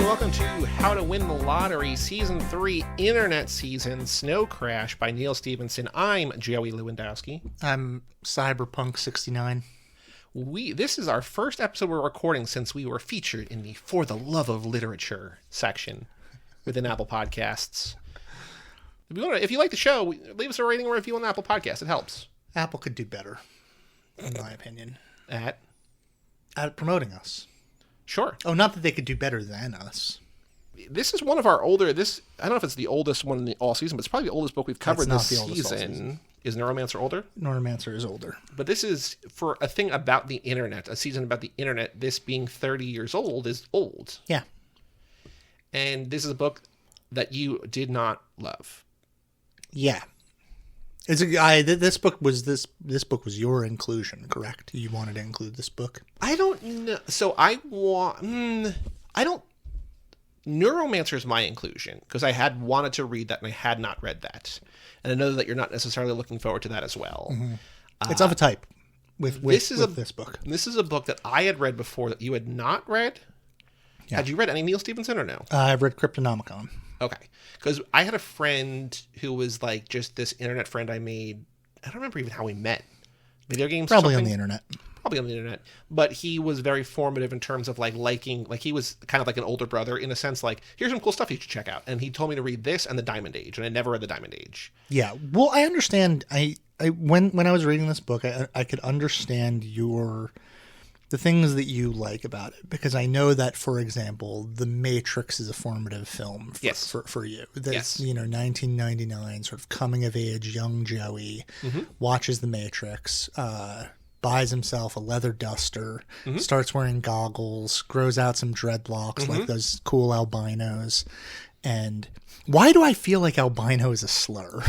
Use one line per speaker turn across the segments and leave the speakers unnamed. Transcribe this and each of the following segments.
welcome to How to Win the Lottery, Season 3, Internet Season, Snow Crash by Neal Stephenson. I'm Joey Lewandowski.
I'm Cyberpunk69.
This is our first episode we're recording since we were featured in the For the Love of Literature section within Apple Podcasts. If you like the show, leave us a rating or review on Apple Podcasts. It helps.
Apple could do better, in my opinion.
At
promoting us.
Sure.
Oh, not that they could do better than us.
This is one of our older... I don't know if it's the oldest one in the all season, but it's probably the oldest book we've covered this season. Is Neuromancer older?
Neuromancer is older.
But this is, for a thing about the internet, a season about the internet, this being 30 years old is old.
Yeah.
And this is a book that you did not love.
Yeah. This book was your inclusion, correct? You wanted to include this book?
I don't know. So Neuromancer is my inclusion because I had wanted to read that and I had not read that. And I know that you're not necessarily looking forward to that as well.
Mm-hmm. It's of a type with this book.
This is a book that I had read before that you had not read. Yeah. Had you read any Neal Stephenson or no?
I've read Cryptonomicon.
Okay. Because I had a friend who was like just this internet friend I made. I don't remember even how we met. Video games?
Probably on the internet.
Probably on the internet. But he was very formative in terms of liking, he was kind of like an older brother in a sense, like, here's some cool stuff you should check out. And he told me to read this and The Diamond Age. And I never read The Diamond Age. Yeah.
Well, I understand. When I was reading this book, I could understand the things that you like about it, because I know that, for example, The Matrix is a formative film for you. That's, 1999 sort of coming of age young Joey watches The Matrix, buys himself a leather duster, starts wearing goggles, grows out some dreadlocks like those cool albinos. And why do I feel like albino is a slur?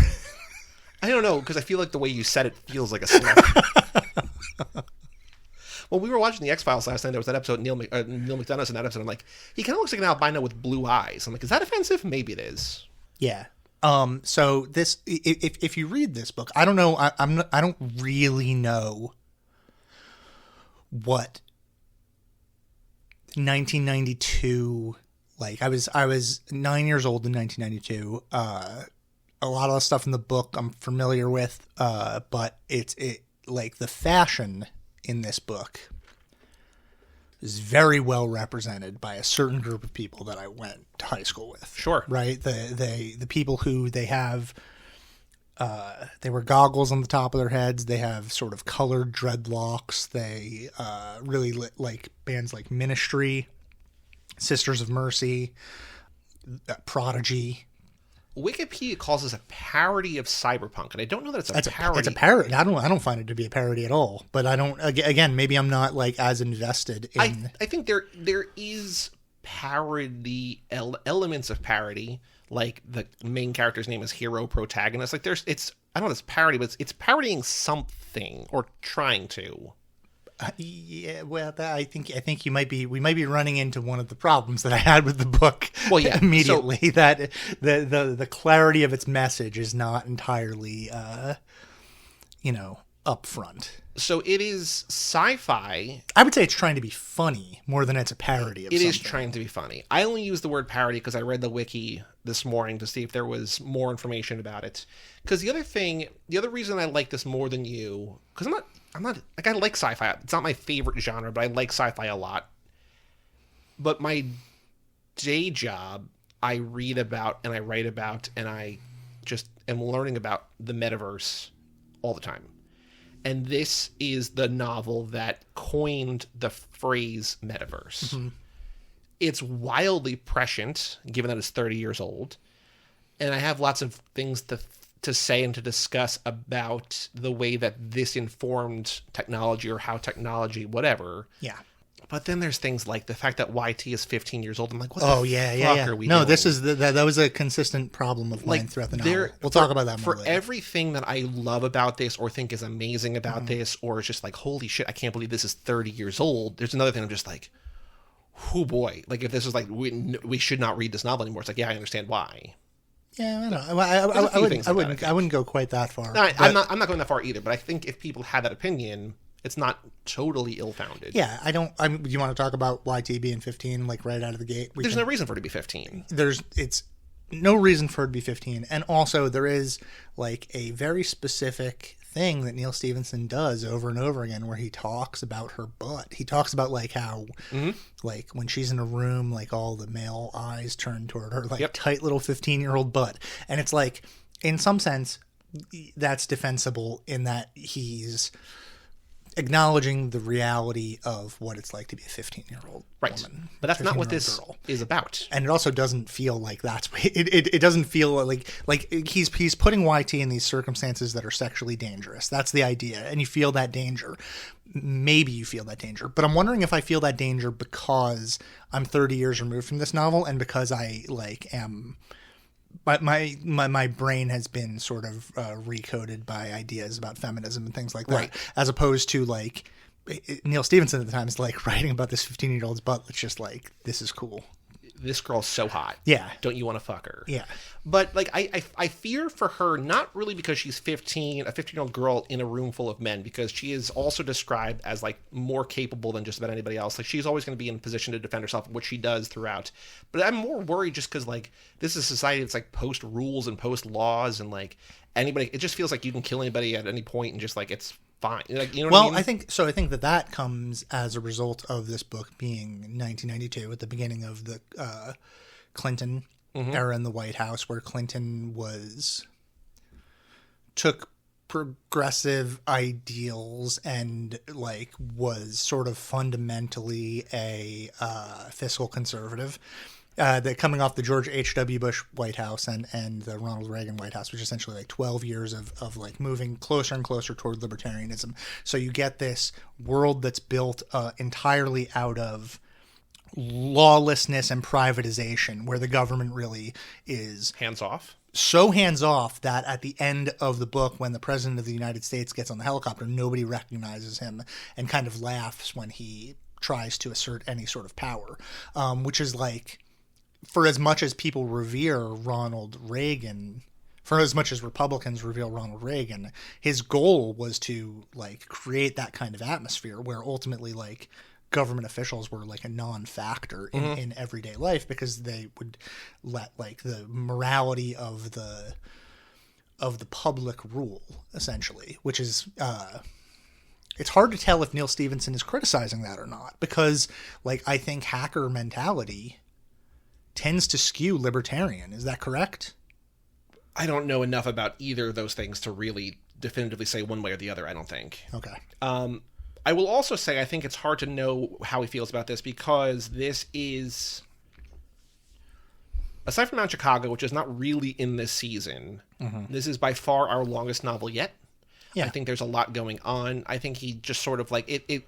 I don't know, because I feel like the way you said it feels like a slur. Well, we were watching the X-Files last night. There was that episode, Neal McDonough's in that episode. I'm like, he kind of looks like an albino with blue eyes. I'm like, is that offensive? Maybe it is.
Yeah. So this, if you read this book, I don't know. I don't really know what 1992. Like, I was 9 years old in 1992. A lot of the stuff in the book I'm familiar with, but it's like the fashion in this book is very well represented by a certain group of people that I went to high school with.
Sure.
Right? The people who they have, they wear goggles on the top of their heads. They have sort of colored dreadlocks. They really like bands like Ministry, Sisters of Mercy, Prodigy.
Wikipedia calls this a parody of cyberpunk, and I don't know that it's a parody.
It's a parody. I don't find it to be a parody at all. But I don't. Again, maybe I'm not like as invested in. I think there is parody elements of parody, like the main character's name is hero protagonist. Like it's I don't know if it's parody, but it's parodying something or trying to. Yeah, well, I think we might be running into one of the problems that I had with the book.
Well, yeah,
immediately that the clarity of its message is not entirely, upfront.
So it is sci-fi.
I would say it's trying to be funny more than it's a parody of something.
It is trying to be funny. I only use the word parody because I read the wiki this morning to see if there was more information about it. Because the other reason I like this more than you, because I'm not like, I like sci-fi. It's not my favorite genre, but I like sci-fi a lot. But my day job, I read about and I write about and I just am learning about the metaverse all the time. And this is the novel that coined the phrase metaverse. Mm-hmm. It's wildly prescient, given that it's 30 years old. And I have lots of things to say and to discuss about the way that this informed technology or how technology, whatever.
Yeah.
But then there's things like the fact that YT is 15 years old. I'm like, what the fuck are we
doing? No,
this
is that was a consistent problem of mine throughout the novel. We'll talk about that more later.
For everything that I love about this or think is amazing about this, or it's just like, holy shit, I can't believe this is 30 years old. There's another thing I'm just like, oh boy. Like, if this was like, we should not read this novel anymore. It's like, yeah, I understand why.
Yeah, I wouldn't go quite that far.
No, I'm not going that far either. But I think if people had that opinion, It's not totally ill-founded.
Yeah, do you want to talk about YT being 15, like right out of the gate?
There's no reason for her to be 15.
It's no reason for her to be 15. And also there is like a very specific thing that Neal Stephenson does over and over again where he talks about her butt. He talks about like how like when she's in a room, like all the male eyes turn toward her like tight little 15-year-old butt. And it's like, in some sense, that's defensible in that he's acknowledging the reality of what it's like to be a 15-year-old woman.
But that's not what this is about.
And it also doesn't feel like that's it doesn't feel like he's putting YT in these circumstances that are sexually dangerous. That's the idea. And you feel that danger. Maybe you feel that danger. But I'm wondering if I feel that danger because I'm 30 years removed from this novel and because I am my brain has been sort of recoded by ideas about feminism and things like that, as opposed to like Neal Stephenson at the time is like writing about this 15-year-old's butt. It's just like, this is cool.
This girl's so hot.
Yeah.
Don't you want to fuck her?
Yeah.
But like I fear for her, not really because she's 15, a 15-year-old girl in a room full of men, because she is also described as like more capable than just about anybody else. Like she's always going to be in a position to defend herself, which she does throughout. But I'm more worried just because like this is a society that's like post rules and post laws, and like anybody, it just feels like you can kill anybody at any point and just like it's fine. Like, you know what I mean?
I think that comes as a result of this book being 1992 at the beginning of the Clinton era in the White House, where Clinton took progressive ideals and like was sort of fundamentally a fiscal conservative. That coming off the George H.W. Bush White House and the Ronald Reagan White House, which is essentially like 12 years of like moving closer and closer toward libertarianism. So you get this world that's built entirely out of lawlessness and privatization, where the government really is
hands off.
So hands off that at the end of the book, when the president of the United States gets on the helicopter, nobody recognizes him and kind of laughs when he tries to assert any sort of power, which is like, for as much as people revere Ronald Reagan, for as much as Republicans revere Ronald Reagan, his goal was to like create that kind of atmosphere where ultimately like government officials were like a non-factor in everyday life, because they would let like the morality of the public rule, essentially, which is it's hard to tell if Neal Stephenson is criticizing that or not, because like I think hacker mentality tends to skew libertarian. Is that correct?
I don't know enough about either of those things to really definitively say one way or the other, I don't think.
Okay.
I will also say I think it's hard to know how he feels about this, because this is, aside from Mount Chicago, which is not really in this season, this is by far our longest novel yet. Yeah. I think there's a lot going on. I think he just sort of like it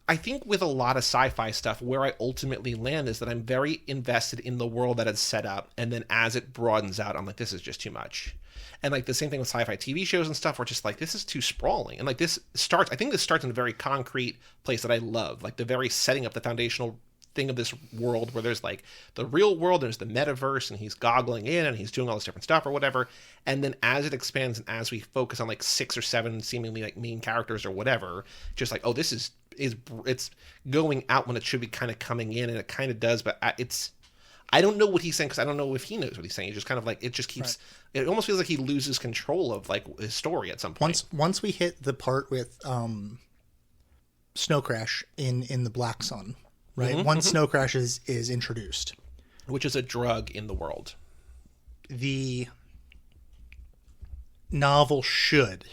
I think with a lot of sci-fi stuff, where I ultimately land is that I'm very invested in the world that it's set up, and then as it broadens out, I'm like, this is just too much. And like the same thing with sci-fi TV shows and stuff, where just like, this is too sprawling. And like I think this starts in a very concrete place that I love, like the very setting up the foundational thing of this world, where there's like the real world, and there's the metaverse, and he's goggling in and he's doing all this different stuff or whatever. And then as it expands and as we focus on like 6 or 7 seemingly like main characters or whatever, just like, oh, this is it's going out when it should be kind of coming in, and it kind of does, but I don't know what he's saying, because I don't know if he knows what he's saying. He's just kind of like, it just keeps, it almost feels like he loses control of like his story at some point.
Once we hit the part with Snow Crash in the Black Sun, right? Once Snow Crash is introduced,
which is a drug in the world,
the novel should,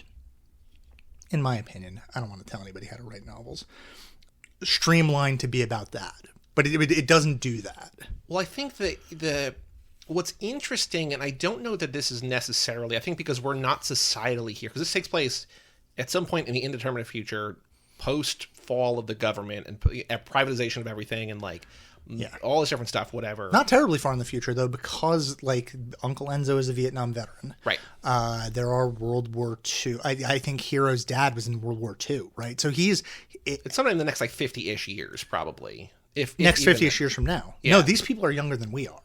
in my opinion, I don't want to tell anybody how to write novels, streamline to be about that. But it doesn't do that.
Well, I think that what's interesting, and I don't know that this is necessarily, I think because we're not societally here, because this takes place at some point in the indeterminate future, post fall of the government and privatization of everything, and like all this different stuff, whatever.
Not terribly far in the future, though, because like Uncle Enzo is a Vietnam veteran.
Right.
There are World War II. I think Hero's dad was in World War II, right? So it's
sometime in the next like 50-ish years, probably. If
next 50-ish years from now. Yeah. No, these people are younger than we are.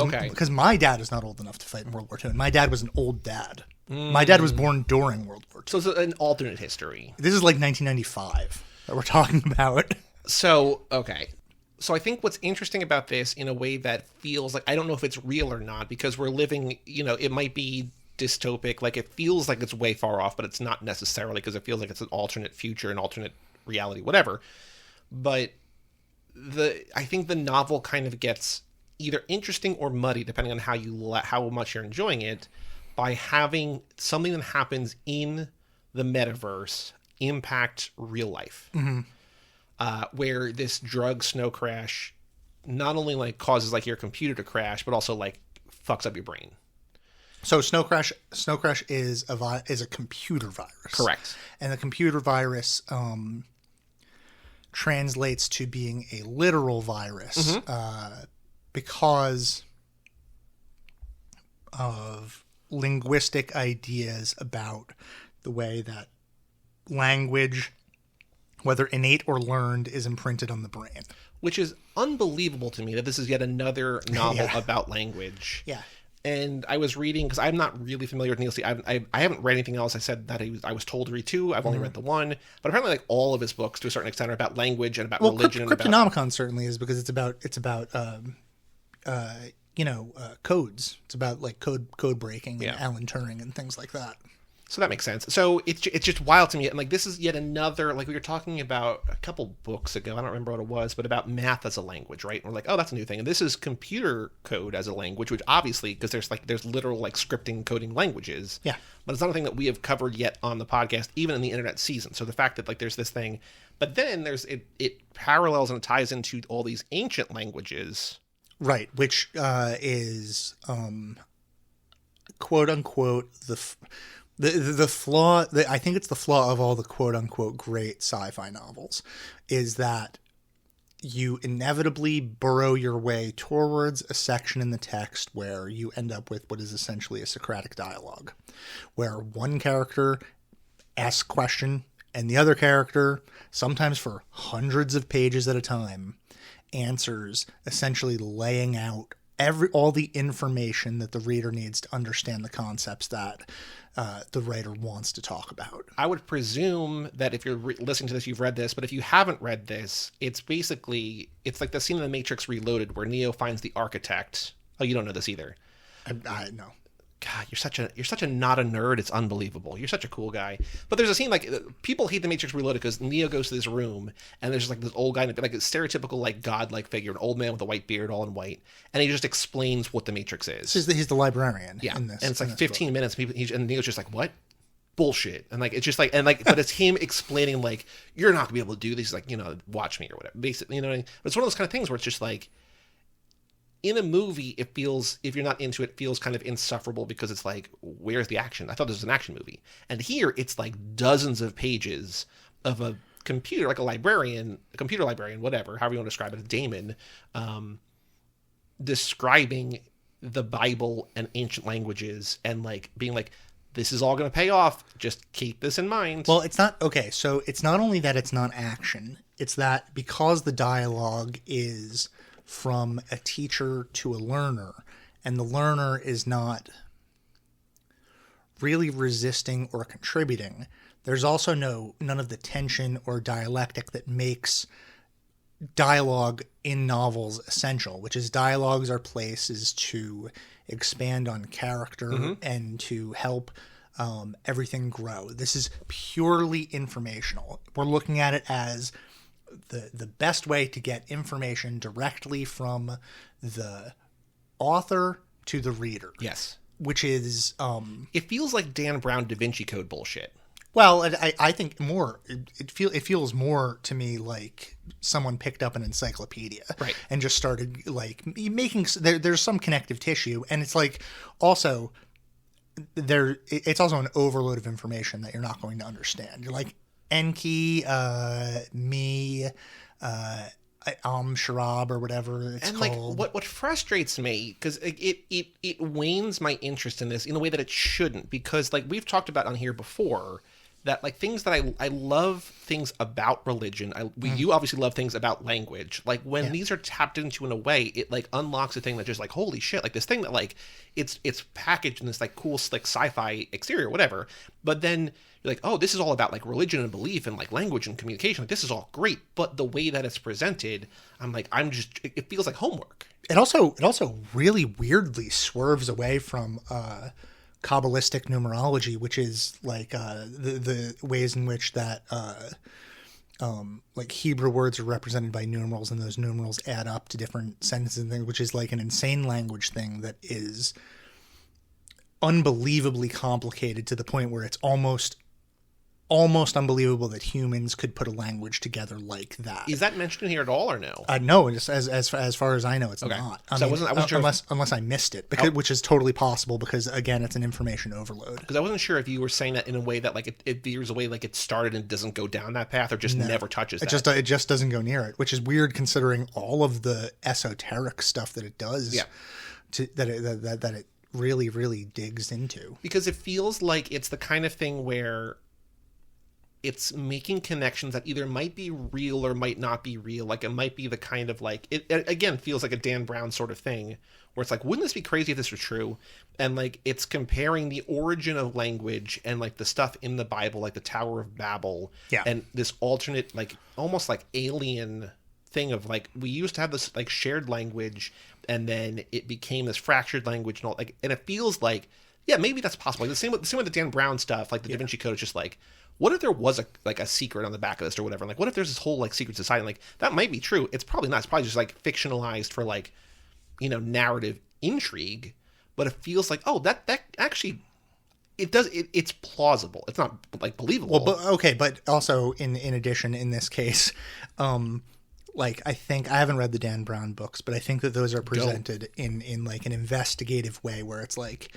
Okay.
Because my dad is not old enough to fight in World War II, and my dad was an old dad. My dad was born during World War II.
So it's an alternate history.
This is like 1995 that we're talking about.
So, okay. So I think what's interesting about this in a way that feels like, I don't know if it's real or not, because we're living, it might be dystopic, like it feels like it's way far off, but it's not necessarily, because it feels like it's an alternate future, an alternate reality, whatever. But I think the novel kind of gets either interesting or muddy, depending on how much you're enjoying it, by having something that happens in the metaverse impact real life.
Mm-hmm.
Where this drug snow crash not only like causes like your computer to crash, but also like fucks up your brain.
So Snow Crash is a computer virus.
Correct.
And the computer virus translates to being a literal virus because of linguistic ideas about the way that language, whether innate or learned, is imprinted on the brain.
Which is unbelievable to me that this is yet another novel about language.
Yeah.
And I was reading, because I'm not really familiar with Neal. I haven't read anything else. I said that I was told to read two. I've only read the one. But apparently like all of his books to a certain extent are about language and about religion.
Cryptonomicon certainly is, because it's about codes. It's about like code breaking and Alan Turing and things like that.
So that makes sense. So it's just wild to me. And like, this is yet another, like we were talking about a couple books ago, I don't remember what it was, but about math as a language, right? And we're like, oh, that's a new thing. And this is computer code as a language, which obviously, because there's literal like scripting coding languages.
Yeah.
But it's not a thing that we have covered yet on the podcast, even in the internet season. So the fact that like there's this thing, but then it parallels and ties into all these ancient languages.
Right. Which is quote unquote the flaw, I think it's the flaw of all the quote-unquote great sci-fi novels, is that you inevitably burrow your way towards a section in the text where you end up with what is essentially a Socratic dialogue, where one character asks a question and the other character, sometimes for hundreds of pages at a time, answers, essentially laying out all the information that the reader needs to understand the concepts that the writer wants to talk about.
I would presume that if you're listening to this, you've read this, but if you haven't read this, it's like the scene in The Matrix Reloaded where Neo finds the architect. Oh, you don't know this either.
I know.
God, you're such a not a nerd. It's unbelievable. You're such a cool guy. But there's a scene like people hate The Matrix Reloaded because Neo goes to this room and there's like this old guy, like a stereotypical like godlike figure, an old man with a white beard, all in white, and he just explains what the Matrix is.
He's the librarian.
Yeah,
in this,
and it's like 15 minutes. And Neo's just like, what? Bullshit. And like it's just like but it's him explaining like you're not gonna be able to do this. He's like, watch me or whatever. Basically, what I mean? But it's one of those kind of things where it's just like, in a movie, it feels, if you're not into it, feels kind of insufferable because it's like, where's the action? I thought this was an action movie. And here, it's like dozens of pages of a computer, like a computer librarian, whatever, however you want to describe it, a daemon, describing the Bible and ancient languages and like being like, this is all going to pay off. Just keep this in mind.
Well, it's not, okay, so it's not only that it's not action, it's that because the dialogue is from a teacher to a learner, and the learner is not really resisting or contributing, there's also none of the tension or dialectic that makes dialogue in novels essential, which is dialogues are places to expand on character and to help everything grow. This is purely informational. We're looking at it as the best way to get information directly from the author to the reader.
Yes.
Which is...
it feels like Dan Brown Da Vinci Code bullshit.
Well, I think more... It feels more to me like someone picked up an encyclopedia and just started like making... There's some connective tissue, and it's like also... It's also an overload of information that you're not going to understand. You're like... Enki, me, Sharab or whatever it's called.
Like what frustrates me, because it wanes my interest in this in a way that it shouldn't, because like we've talked about on here before, that like things that I love things about religion. You obviously love things about language. Like when these are tapped into in a way, it like unlocks a thing that just like, holy shit, like this thing that like it's packaged in this like cool slick sci-fi exterior, whatever. But then you're like, oh, this is all about like religion and belief and like language and communication. Like this is all great, but the way that it's presented, it feels like homework.
It also really weirdly swerves away from Kabbalistic numerology, which is like the ways in which that like Hebrew words are represented by numerals, and those numerals add up to different sentences and things, which is like an insane language thing that is unbelievably complicated to the point where it's almost unbelievable that humans could put a language together like that.
Is that mentioned here at all, or no?
No, just as far as I know, it's not. I wasn't sure unless I missed it, which is totally possible because again, it's an information overload.
Because I wasn't sure if you were saying that in a way that like it veers away, like it started and doesn't go down that path, or just never touches that.
It just doesn't go near it, which is weird considering all of the esoteric stuff that it does. Yeah. That it really, really digs into.
Because it feels like it's the kind of thing where it's making connections that either might be real or might not be real. Like it might be the kind of like, it again feels like a Dan Brown sort of thing where it's like, wouldn't this be crazy if this were true? And like it's comparing the origin of language and like the stuff in the Bible, like the Tower of Babel, and this alternate, like almost like alien thing of like, we used to have this like shared language and then it became this fractured language and all, like, and it feels like, yeah, maybe that's possible. Like the same with the Dan Brown stuff, like the Da Vinci Code is just like, what if there was a secret on the back of this or whatever? Like, what if there's this whole like secret society? Like that might be true. It's probably not. It's probably just like fictionalized for like, narrative intrigue. But it feels like, oh, that actually, it's plausible. It's not like believable.
Well, but also in addition, in this case, like I think I haven't read the Dan Brown books, but I think that those are presented in like an investigative way where it's like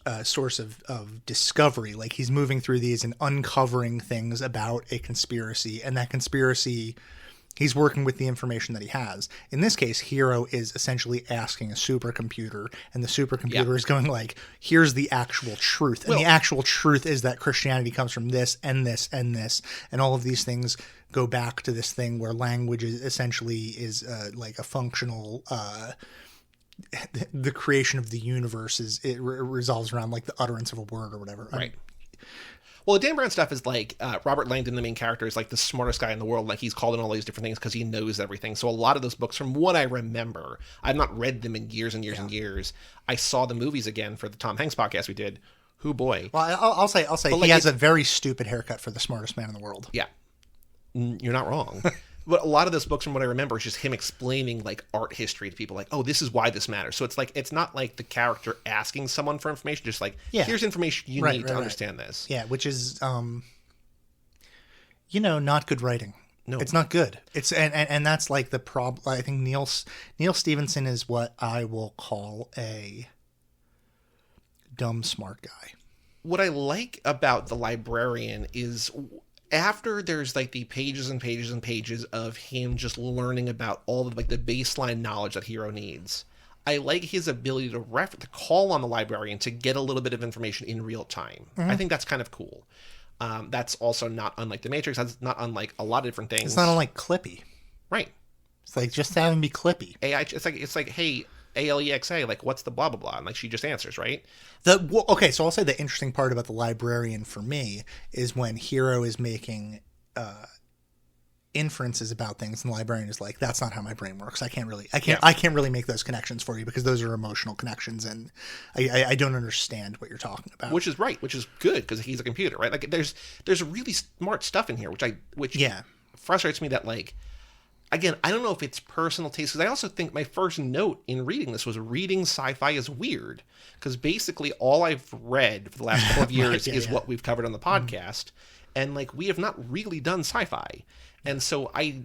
a source of discovery. Like he's moving through these and uncovering things about a conspiracy, and that conspiracy, he's working with the information that he has. In this case, Hero is essentially asking a supercomputer, and the supercomputer is going like, here's the actual truth. And the actual truth is that Christianity comes from this and this and this, and all of these things go back to this thing where language is essentially like a functional the creation of the universe resolves around like the utterance of a word or whatever.
Right. Well, the Dan Brown stuff is like Robert Langdon, the main character, is like the smartest guy in the world. Like he's called in all these different things because he knows everything. So a lot of those books, from what I remember, I've not read them in years and years and years. I saw the movies again for the Tom Hanks podcast we did. Who boy?
Well, I'll say he has a very stupid haircut for the smartest man in the world.
Yeah, you're not wrong. But a lot of those books, from what I remember, is just him explaining like art history to people, like, oh, this is why this matters. So it's like, it's not like the character asking someone for information, just like, here's information you need to understand this.
Yeah, which is, not good writing. No, it's not good. It's and that's like the problem. I think Neal Stephenson is what I will call a dumb smart guy.
What I like about The Librarian is, after there's like the pages and pages and pages of him just learning about all of like the baseline knowledge that Hero needs, I like his ability to call on the librarian to get a little bit of information in real time. Mm-hmm. I think that's kind of cool. That's also not unlike The Matrix. That's not unlike a lot of different things.
It's not unlike Clippy.
Right.
It's like, just have him be Clippy.
AI. It's like, hey, Alexa, like, what's the blah blah blah, and like she just answers, right?
Okay, so I'll say the interesting part about the librarian for me is when Hero is making inferences about things, and the librarian is like, that's not how my brain works. I can't really make those connections for you because those are emotional connections, and I don't understand what you're talking about.
Which is good because he's a computer, right? Like there's really smart stuff in here, which frustrates me that like. Again, I don't know if it's personal taste, because I also think my first note in reading this was reading sci-fi is weird, because basically all I've read for the last couple of years is what we've covered on the podcast, and like we have not really done sci-fi, and so I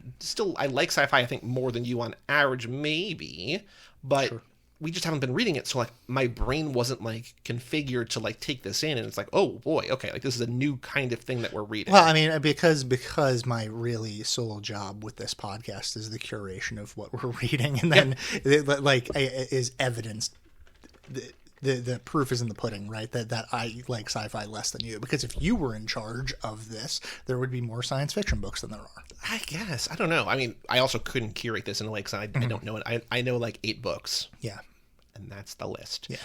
like sci-fi, I think, more than you on average, maybe, but we just haven't been reading it, so like my brain wasn't like configured to like take this in, and it's like, oh boy, okay, like this is a new kind of thing that we're reading.
Well, I mean, because my really sole job with this podcast is the curation of what we're reading, and then like is evidenced the proof is in the pudding, right? That I like sci-fi less than you, because if you were in charge of this, there would be more science fiction books than there are.
I guess. I don't know. I mean, I also couldn't curate this in a way because I don't know it. I know like 8 books.
Yeah.
And that's the list.
Yeah.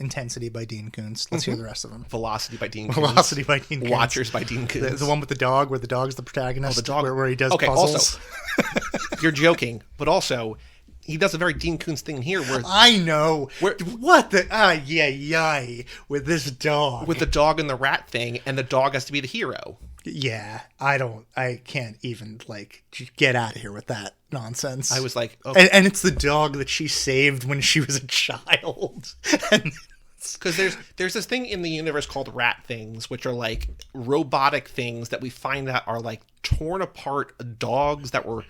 Intensity by Dean Koontz. Let's hear the rest of them.
Velocity by Dean Koontz.
Velocity by Dean Koontz.
Watchers by Dean Koontz.
The one with the dog, where the dog's the protagonist.
Oh, the dog.
Where he does
okay,
puzzles.
Also, you're joking, but also, he does a very Dean Koontz thing here where...
I know. What the... yay, with this dog.
With the dog and the rat thing, and the dog has to be the hero.
Yeah, I can't even, like, get out of here with that nonsense.
I was like... Okay.
And it's the dog that she saved when she was a child.
Because there's this thing in the universe called rat things, which are like robotic things that we find out are like torn apart dogs that were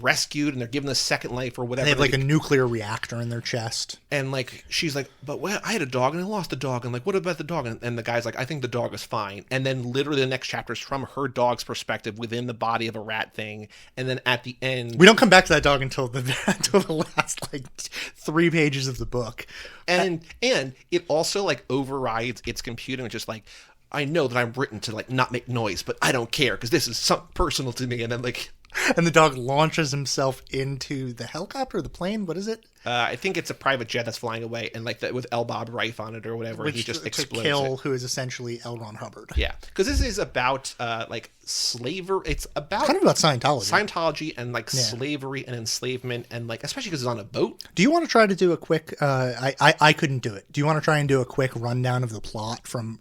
rescued and they're given a second life or whatever.
They have like a nuclear reactor in their chest.
And like she's like, but I had a dog and I lost the dog, and like, what about the dog? And the guy's like, I think the dog is fine. And then literally the next chapter is from her dog's perspective within the body of a rat thing. And then at the end,
we don't come back to that dog until the last like 3 pages of the book.
And it also like overrides its computer and just like, I know that I'm written to like not make noise, but I don't care because this is something personal to me. And then like.
And the dog launches himself into the helicopter, the plane. What is it?
I think it's a private jet that's flying away, and like with L. Bob Rife on it or whatever, he just explodes
to kill
it.
Who is essentially L. Ron Hubbard.
Yeah, because this is about like slavery. It's about
kind of about
Scientology and like slavery and enslavement, and like especially because it's on a boat.
Do you want to try to do a quick? I couldn't do it. Do you want to try and do a quick rundown of the plot from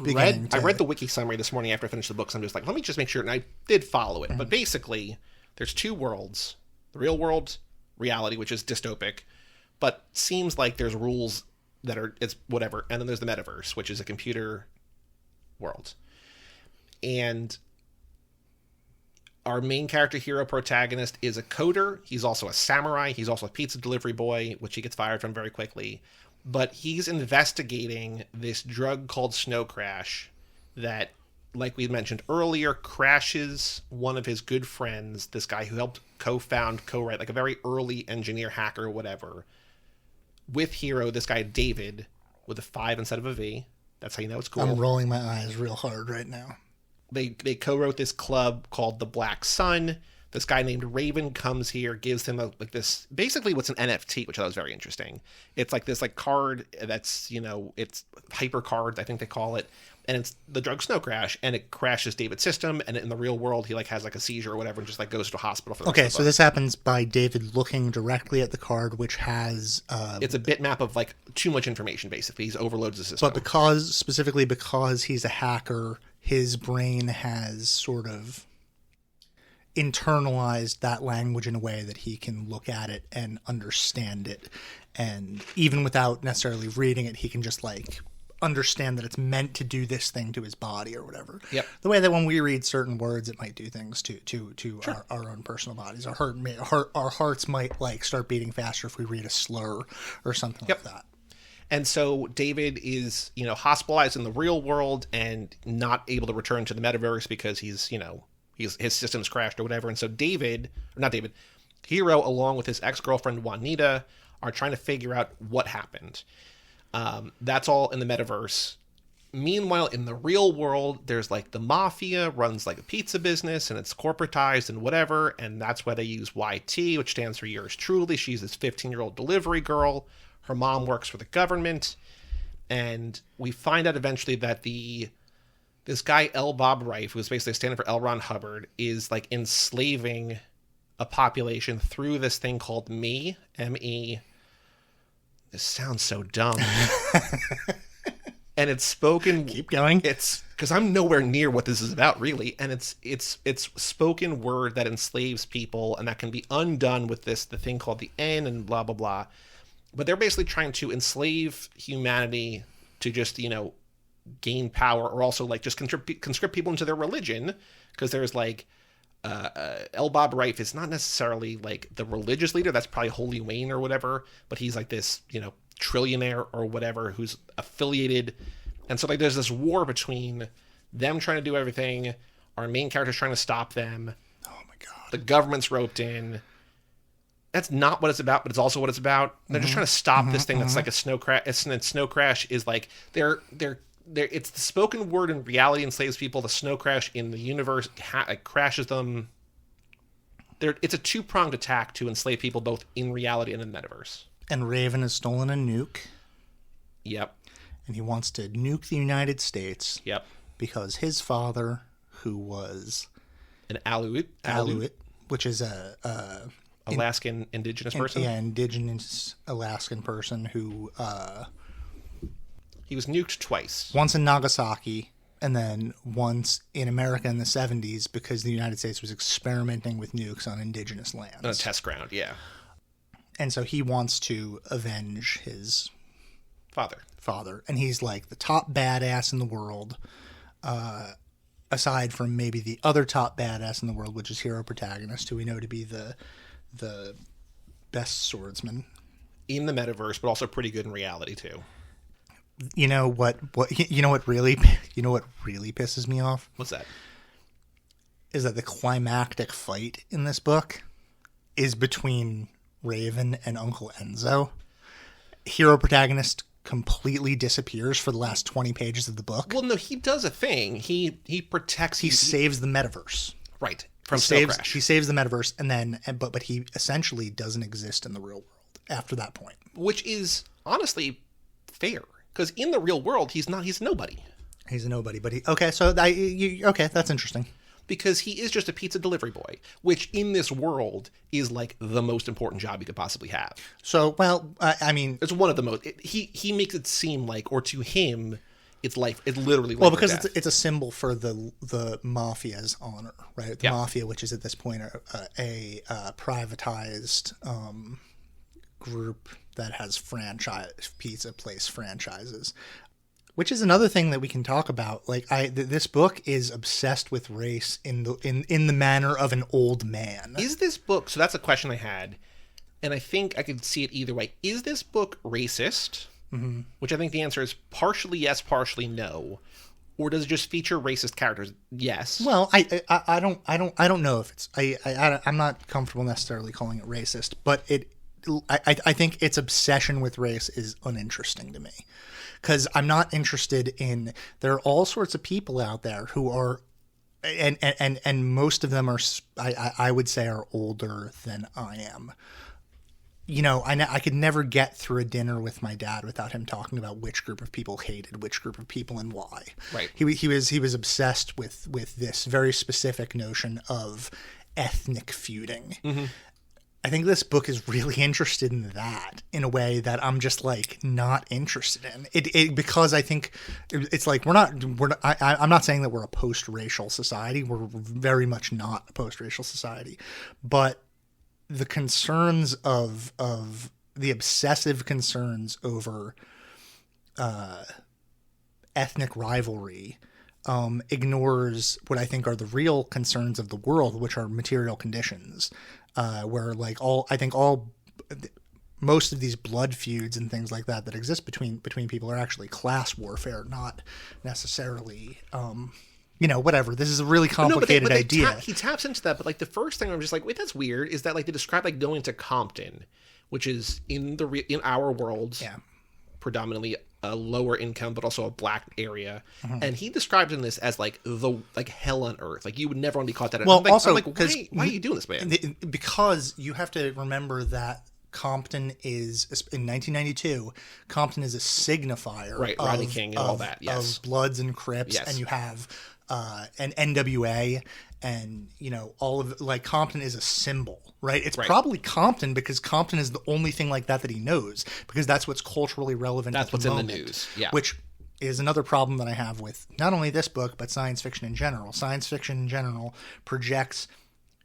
beginning?
I read the wiki summary this morning after I finished the book. So I'm just like, let me just make sure, and I did follow it. But basically, there's 2 worlds: the real world, reality, which is dystopic, but seems like there's rules that are it's whatever, and then there's the metaverse, which is a computer world. And our main character, hero, protagonist is a coder. He's also a samurai. He's also a pizza delivery boy, which he gets fired from very quickly. But he's investigating this drug called Snow Crash that, like we mentioned earlier, crashes one of his good friends, this guy who helped co-write, like a very early engineer, hacker, whatever, with hero, this guy David, with a 5 instead of a V. That's how you know it's cool.
I'm rolling my eyes real hard right now.
They co-wrote this club called the Black Sun. This guy named Raven comes here, gives him this basically what's an NFT, which I thought was very interesting. It's like this like card that's, it's hyper cards, I think they call it. And it's the drug Snow Crash, and it crashes David's system, and in the real world he like has like a seizure or whatever and just like goes to a hospital for the rest of the
so
book.
this happens by David looking directly at the card, which has
it's a bitmap of like too much information. Basically, he's overloads the system.
But because he's a hacker, his brain has sort of internalized that language in a way that he can look at it and understand it, and even without necessarily reading it, he can just like understand that it's meant to do this thing to his body or whatever.
Yep.
The way that when we read certain words, it might do things to
sure.
our own personal bodies. Our hearts might like start beating faster if we read a slur or something like that.
And so David is, hospitalized in the real world and not able to return to the metaverse because his system's crashed or whatever. And so Hero, along with his ex-girlfriend Juanita, are trying to figure out what happened. That's all in the metaverse. Meanwhile, in the real world, there's like the mafia runs like a pizza business and it's corporatized and whatever. And that's why they use YT, which stands for yours truly. She's this 15-year-old delivery girl. Her mom works for the government. And we find out eventually that this guy, L. Bob Rife, who is basically standing for L. Ron Hubbard, is like enslaving a population through this thing called Me, M-E. This sounds so dumb. And it's spoken.
Keep going.
It's because I'm nowhere near what this is about, really. And it's spoken word that enslaves people, and that can be undone with the thing called the N and blah blah blah. But they're basically trying to enslave humanity to just gain power, or also like just conscript people into their religion, because there's like L. Bob Rife is not necessarily like the religious leader. That's probably Holy Wayne or whatever, but he's like this trillionaire or whatever who's affiliated. And so like there's this war between them trying to do everything, our main character's trying to stop them.
Oh my god.
The government's roped in, that's not what it's about, but it's also what it's about. They're just trying to stop this thing that's like a snow crash. And Snow Crash is like it's the spoken word in reality enslaves people. The snow crash in the universe crashes them. It's a two-pronged attack to enslave people both in reality and in the metaverse. And
Raven has stolen a nuke.
Yep.
And he wants to nuke the United States.
Yep.
Because his father, who was
an Aleut,
which is
Alaskan indigenous person.
Yeah, indigenous Alaskan person who
he was nuked twice.
Once in Nagasaki, and then once in America in the 70s because the United States was experimenting with nukes on indigenous lands.
On a test ground, yeah.
And so he wants to avenge his father. And he's like the top badass in the world, aside from maybe the other top badass in the world, which is hero protagonist, who we know to be the best swordsman
in the metaverse, but also pretty good in reality too.
You know what really pisses me off?
What's that?
Is that the climactic fight in this book is between Raven and Uncle Enzo. Hero protagonist completely disappears for the last 20 pages of the book.
Well, no, he does a thing. He protects.
He saves the metaverse.
Right. From Snow Crash.
He saves the metaverse, and then but he essentially doesn't exist in the real world after that point.
Which is honestly fair, because in the real world he's nobody.
He's a nobody, but okay, that's interesting.
Because he is just a pizza delivery boy, which in this world is like the most important job you could possibly have.
So, well, I mean,
it's one of the most. He makes it seem like, or to him, it's life. It's literally life
well because it's a symbol for the mafia's honor, right? The mafia, which is at this point a privatized group that has pizza place franchises. Which is another thing that we can talk about. Like this book is obsessed with race in the manner of an old man.
Is this book? So that's a question I had, and I think I could see it either way. Is this book racist? Mm-hmm. Which I think the answer is partially yes, partially no. Or does it just feature racist characters? Yes.
Well, I don't know if it's I'm not comfortable necessarily calling it racist, but I think its obsession with race is uninteresting to me. Because I'm not interested in, there are all sorts of people out there who are, and most of them are, I would say, are older than I am. You know, I could never get through a dinner with my dad without him talking about which group of people hated which group of people and why.
Right.
He was obsessed with this very specific notion of ethnic feuding. Mm-hmm. I think this book is really interested in that in a way that I'm just like not interested in it because I think it's like I'm not saying that we're a post-racial society. We're very much not a post-racial society, but the concerns of the obsessive concerns over ethnic rivalry ignores what I think are the real concerns of the world, which are material conditions. Where like most of these blood feuds and things like that exist between people are actually class warfare, not necessarily, whatever. This is a really complicated idea.
He taps into that, but like the first thing I'm just like, wait, that's weird. Is that like they describe like going to Compton, which is in our worlds, predominantly a lower income, but also a black area. Mm-hmm. And he describes in this as like hell on earth. Like you would never want to be caught that.
Well,
I'm like, why are you doing this, man?
Because you have to remember that Compton is, in 1992, Compton is a signifier.
Right, Rodney King and all that, yes.
Of Bloods and Crips, yes. And you have an NWA, and, all of, like, Compton is a symbol. Right? It's probably Compton because Compton is the only thing like that he knows because that's what's culturally relevant.
That's what's in the news. Yeah.
Which is another problem that I have with not only this book, but science fiction in general. Science fiction in general projects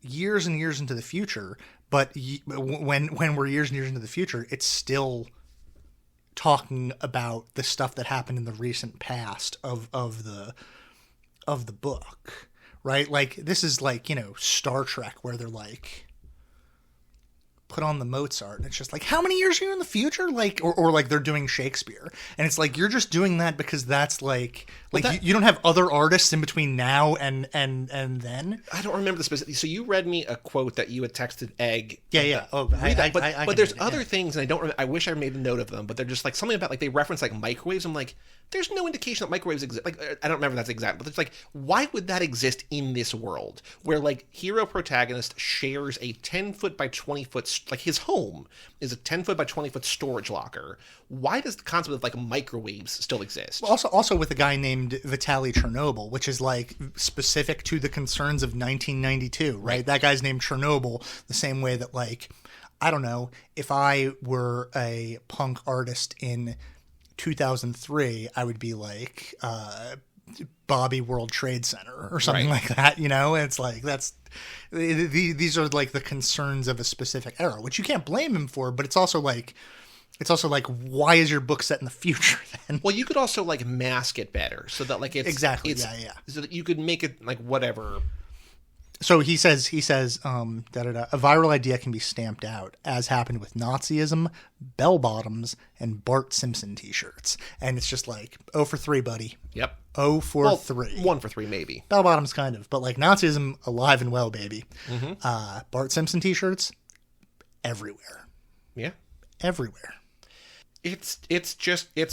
years and years into the future, but when we're years and years into the future, it's still talking about the stuff that happened in the recent past of the book. Right? Like this is like, Star Trek where they're like put on the Mozart, and it's just like, how many years are you in the future? Like, or like they're doing Shakespeare, and it's like, you're just doing that because that's like you don't have other artists in between now and then.
I don't remember the specific. So you read me a quote that you had texted Egg.
Yeah. Oh,
but there's other things, and I don't. I wish I made a note of them, but they're just like something about like they reference like microwaves. I'm like, there's no indication that microwaves exist. Like, I don't remember if that's exact, but it's like, why would that exist in this world where like hero protagonist shares a 10-foot by 20-foot, like his home is a 10-foot by 20-foot storage locker? Why does the concept of like microwaves still exist?
Well, also with a guy named Vitaly Chernobyl, which is like specific to the concerns of 1992, right? That guy's named Chernobyl the same way that, like, I don't know, if I were a punk artist in 2003, I would be like Bobby World Trade Center or something like that, you know? It's like, these are like the concerns of a specific era, which you can't blame him for, but it's also like, why is your book set in the future then?
Well, you could also like mask it better so that like it's so that you could make it like whatever.
So he says, a viral idea can be stamped out, as happened with Nazism, bell bottoms, and Bart Simpson t-shirts. And it's just like, 0 for 3, buddy.
Yep.
0 for 3.
1 for 3, maybe.
Bell bottoms, kind of. But like Nazism, alive and well, baby.
Mm-hmm.
Bart Simpson t-shirts, everywhere.
Yeah.
Everywhere.
It's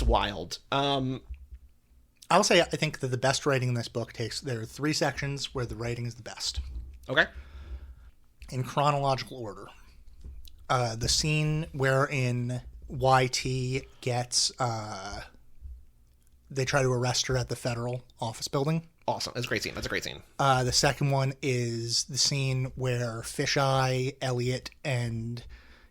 wild.
I'll say I think that the best writing in this book there are 3 sections where the writing is the best.
Okay.
In chronological order. The scene wherein YT gets they try to arrest her at the federal office building.
Awesome. That's a great scene.
The second one is the scene where Fisheye, Elliot, and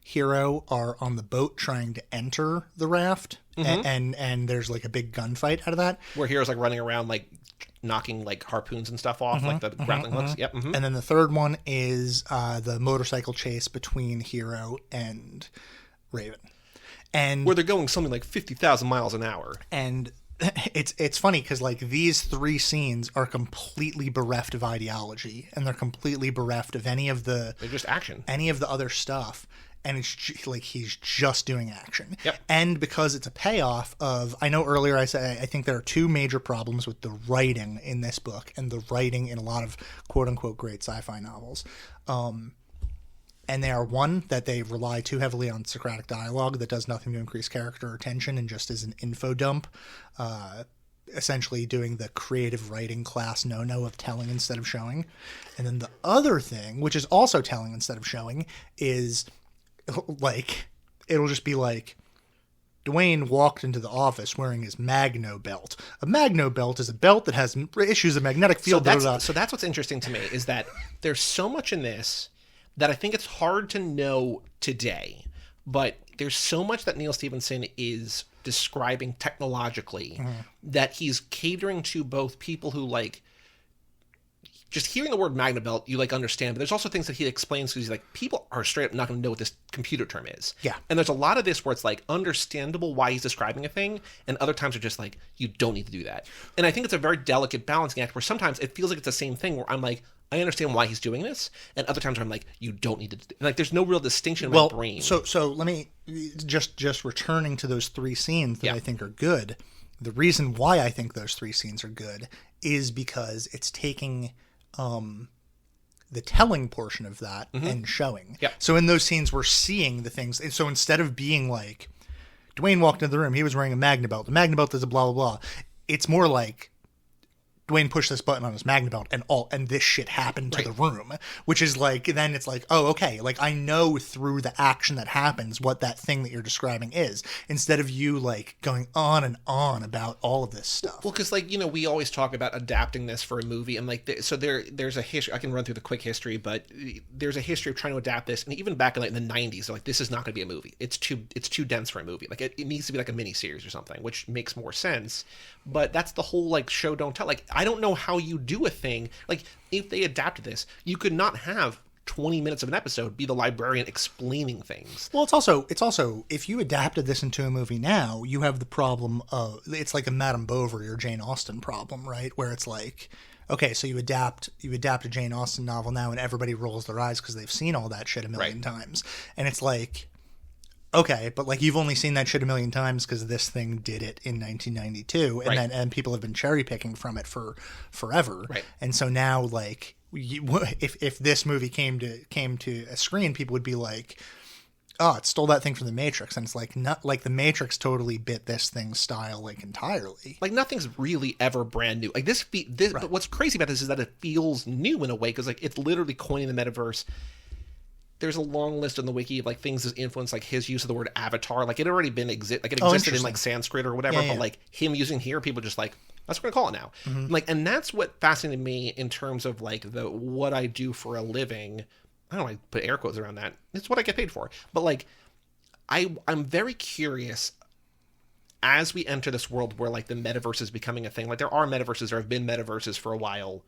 Hero are on the boat trying to enter the raft, and there's like a big gunfight out of that.
Where Hero's like running around like knocking like harpoons and stuff off, like the grappling hooks. Yep. Mm-hmm.
And then the third one is the motorcycle chase between Hero and Raven, and
where they're going something like 50,000 miles an hour.
And it's funny because like these 3 scenes are completely bereft of ideology, and they're completely bereft of they're
just action,
any of the other stuff. And it's like he's just doing action.
Yep.
And because it's a payoff of, I know earlier I said I think there are 2 major problems with the writing in this book and the writing in a lot of quote-unquote great sci-fi novels. And they are, one, that they rely too heavily on Socratic dialogue that does nothing to increase character or tension and just is an info dump, essentially doing the creative writing class no-no of telling instead of showing. And then the other thing, which is also telling instead of showing, is like, it'll just be like, Dwayne walked into the office wearing his Magno belt. A Magno belt is a belt that has issues of magnetic field.
So that's what's interesting to me, is that there's so much in this that I think it's hard to know today, but there's so much that Neal Stephenson is describing technologically that he's catering to both people who like, just hearing the word Magna Belt, you like understand, but there's also things that he explains because he's like, people are straight up not going to know what this computer term is.
Yeah.
And there's a lot of this where it's like understandable why he's describing a thing, and other times are just like, you don't need to do that. And I think it's a very delicate balancing act where sometimes it feels like it's the same thing where I'm like, I understand why he's doing this, and other times I'm like, you don't need to do. Like, there's no real distinction in my brain.
So let me just returning to those 3 scenes that I think are good. The reason why I think those 3 scenes are good is because it's taking the telling portion of that and showing.
Yep.
So in those scenes, we're seeing the things. And so instead of being like, Dwayne walked into the room, he was wearing a Magna belt. The Magna belt is a blah, blah, blah. It's more like, Dwayne pushed this button on his Magna belt and this shit happened to the room, which is like, then it's like, oh, okay. Like, I know through the action that happens what that thing that you're describing is, instead of you like going on and on about all of this stuff.
Well, because like, you know, we always talk about adapting this for a movie, and like, so there's a history. I can run through the quick history, but there's a history of trying to adapt this, and even back in like the 90s, they're like, this is not going to be a movie. It's too dense for a movie. Like, it needs to be like a mini series or something, which makes more sense. But that's the whole like show don't tell. Like, I don't know how you do a thing. Like, if they adapted this, you could not have 20 minutes of an episode be the librarian explaining things.
Well, it's also if you adapted this into a movie now, you have the problem of, it's like a Madame Bovary or Jane Austen problem, right? Where it's like, okay, so you adapt a Jane Austen novel now, and everybody rolls their eyes because they've seen all that shit a million times, and it's like, okay, but like you've only seen that shit a million times because this thing did it in 1992, and then people have been cherry picking from it for forever, and so now like if this movie came to a screen, people would be like, oh, it stole that thing from The Matrix, and it's like not like The Matrix totally bit this thing's style like entirely.
Like nothing's really ever brand new. Like this, but what's crazy about this is that it feels new in a way because like it's literally coining the metaverse. There's a long list on the wiki of like things that influence like his use of the word avatar. Like it already been like it existed in like Sanskrit or whatever, but like him using here, people just like, that's what we're gonna call it now. Like, and that's what fascinated me in terms of like what I do for a living. I don't know, I put air quotes around that. It's what I get paid for. But like, I'm very curious as we enter this world where like the metaverse is becoming a thing. Like there are metaverses, there have been metaverses for a while.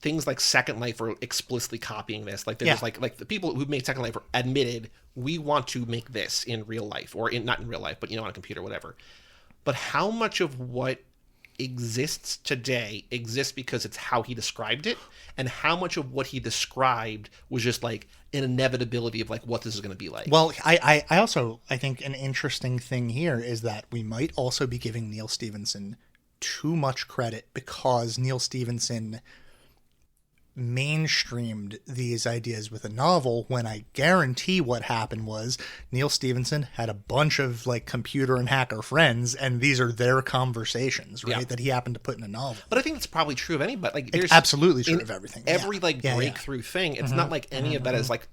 Things like Second Life are explicitly copying this. Like there's like the people who made Second Life admitted we want to make this in real life, or not in real life, but on a computer, whatever. But how much of what exists today exists because it's how he described it, and how much of what he described was just like an inevitability of like what this is going to be like.
Well, I also think an interesting thing here is that we might also be giving Neal Stephenson too much credit because Neal Stephenson mainstreamed these ideas with a novel, when I guarantee what happened was Neal Stephenson had a bunch of like computer and hacker friends, and these are their conversations, right? That he happened to put in a novel.
But I think that's probably true of anybody. Like
it's absolutely true of everything.
Every like breakthrough thing. It's not like any of that is like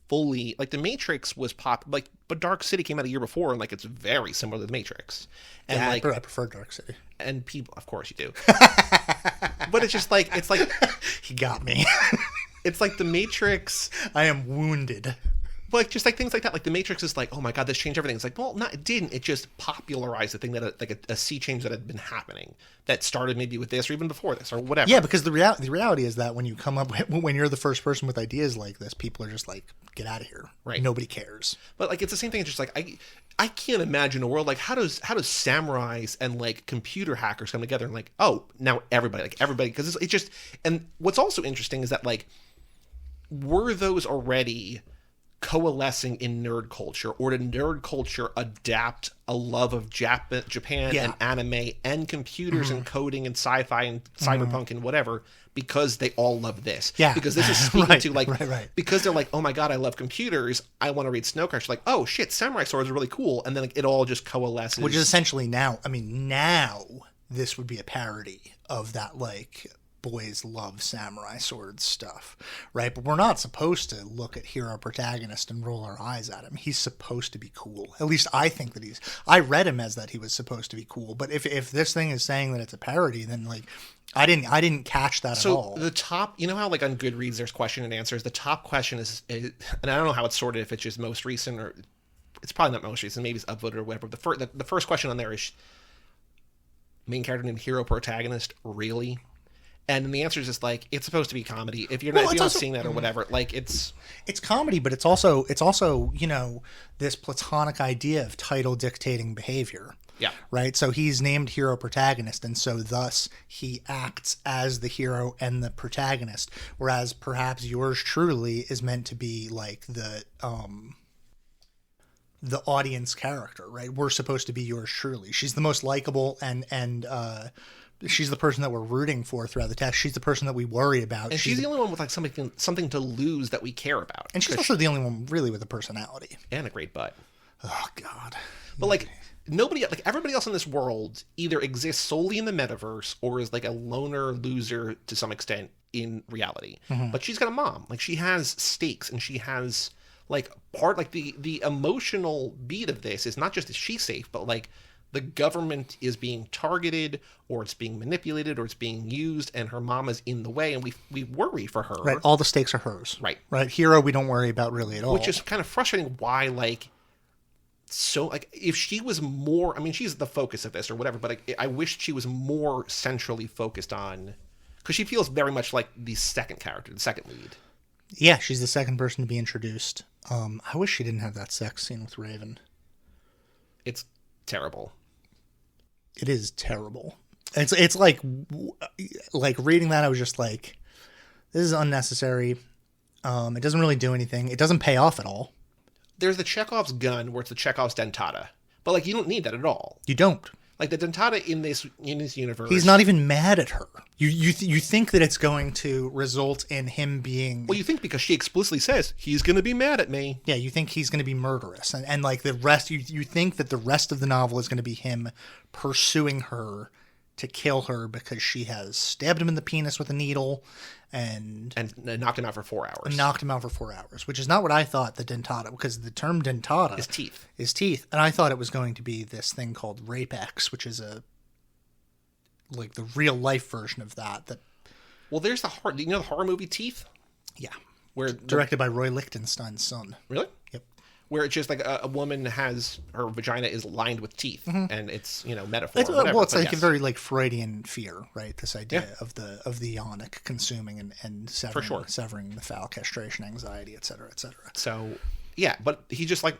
fully like The Matrix was but Dark City came out a year before, and like it's very similar to The Matrix. And
like I prefer Dark City.
And people, of course you do. But it's just like
he got me.
It's like The Matrix.
I am wounded.
Like just like things like that. Like The Matrix is like, oh my god, this changed everything. It's like, well, it didn't. It just popularized the thing that like a sea change that had been happening that started maybe with this or even before this or whatever.
Yeah, because the reality is that when you come up when you're the first person with ideas like this, people are just like, get out of here.
Right.
Nobody cares.
But like it's the same thing. It's just like I can't imagine a world like how does samurais and like computer hackers come together and like, oh, now everybody because it's just. And what's also interesting is that like, were those already coalescing in nerd culture, or did nerd culture adapt a love of Japan and anime and computers and coding and sci-fi and cyberpunk and whatever, because they all love this? Because this is speaking to like because they're like, oh my god, I love computers, I want to read Snow Crash. Like, oh shit, samurai swords are really cool, and then like, it all just coalesces,
which is essentially now this would be a parody of that like boys love samurai swords stuff, right? But we're not supposed to look at hero protagonist and roll our eyes at him. He's supposed to be cool. At least I think that I read him as that he was supposed to be cool. But if this thing is saying that it's a parody, then like I didn't catch that at all.
So the top, how like on Goodreads there's question and answers. The top question is, and I don't know how it's sorted, if it's just most recent or it's probably not most recent, maybe it's upvoted or whatever. The first question on there is main character named hero protagonist, really? And then the answer is just like, it's supposed to be comedy. If you're not seeing that or whatever, like it's
comedy, but it's also this platonic idea of title dictating behavior.
Yeah.
Right. So he's named hero protagonist, and so thus he acts as the hero and the protagonist. Whereas perhaps yours truly is meant to be like the audience character, right? We're supposed to be yours truly. She's the most likable and she's the person that we're rooting for throughout the text. She's the person that we worry about.
And she's the only one with like something to lose that we care about.
And she's also the only one really with a personality.
And a great butt.
Oh, God.
But like everybody else in this world either exists solely in the metaverse or is like a loner loser to some extent in reality. Mm-hmm. But she's got a mom. Like she has stakes, and she has like the emotional beat of this is not just is she safe, but like the government is being targeted, or it's being manipulated, or it's being used, and her mom is in the way, and we worry for her.
Right, all the stakes are hers.
Right.
Hero we don't worry about really at all.
Which is kind of frustrating. Why, like, so, like, if she was more, I mean, she's the focus of this or whatever, but I wish she was more centrally focused on, because she feels very much like the second character, the second lead.
Yeah, she's the second person to be introduced. I wish she didn't have that sex scene with Raven.
It's terrible.
It is terrible. It's like reading that, I was just like, this is unnecessary. It doesn't really do anything. It doesn't pay off at all.
There's the Chekhov's gun where it's the Chekhov's dentata. But, like, you don't need that at all.
You don't.
Like, the dentata in this universe...
He's not even mad at her. You think that it's going to result in him being...
Well, you think because she explicitly says, he's going to be mad at me.
Yeah, you think he's going to be murderous. And like, the rest... You think that the rest of the novel is going to be him pursuing her to kill her because she has stabbed him in the penis with a needle and
knocked him out for 4 hours.
Which is not what I thought the dentata, because the term dentata is teeth. And I thought it was going to be this thing called Rapex, which is the real life version of that.
Well, there's the horror movie Teeth?
Yeah.
Where
directed by Roy Lichtenstein's son.
Really?
Yep.
Where it's just like a woman has, her vagina is lined with teeth, and it's, metaphor.
It's like a very like Freudian fear, right? This idea of the yonic consuming and severing the foul, castration, anxiety, et cetera, et cetera.
So, yeah, but he just like,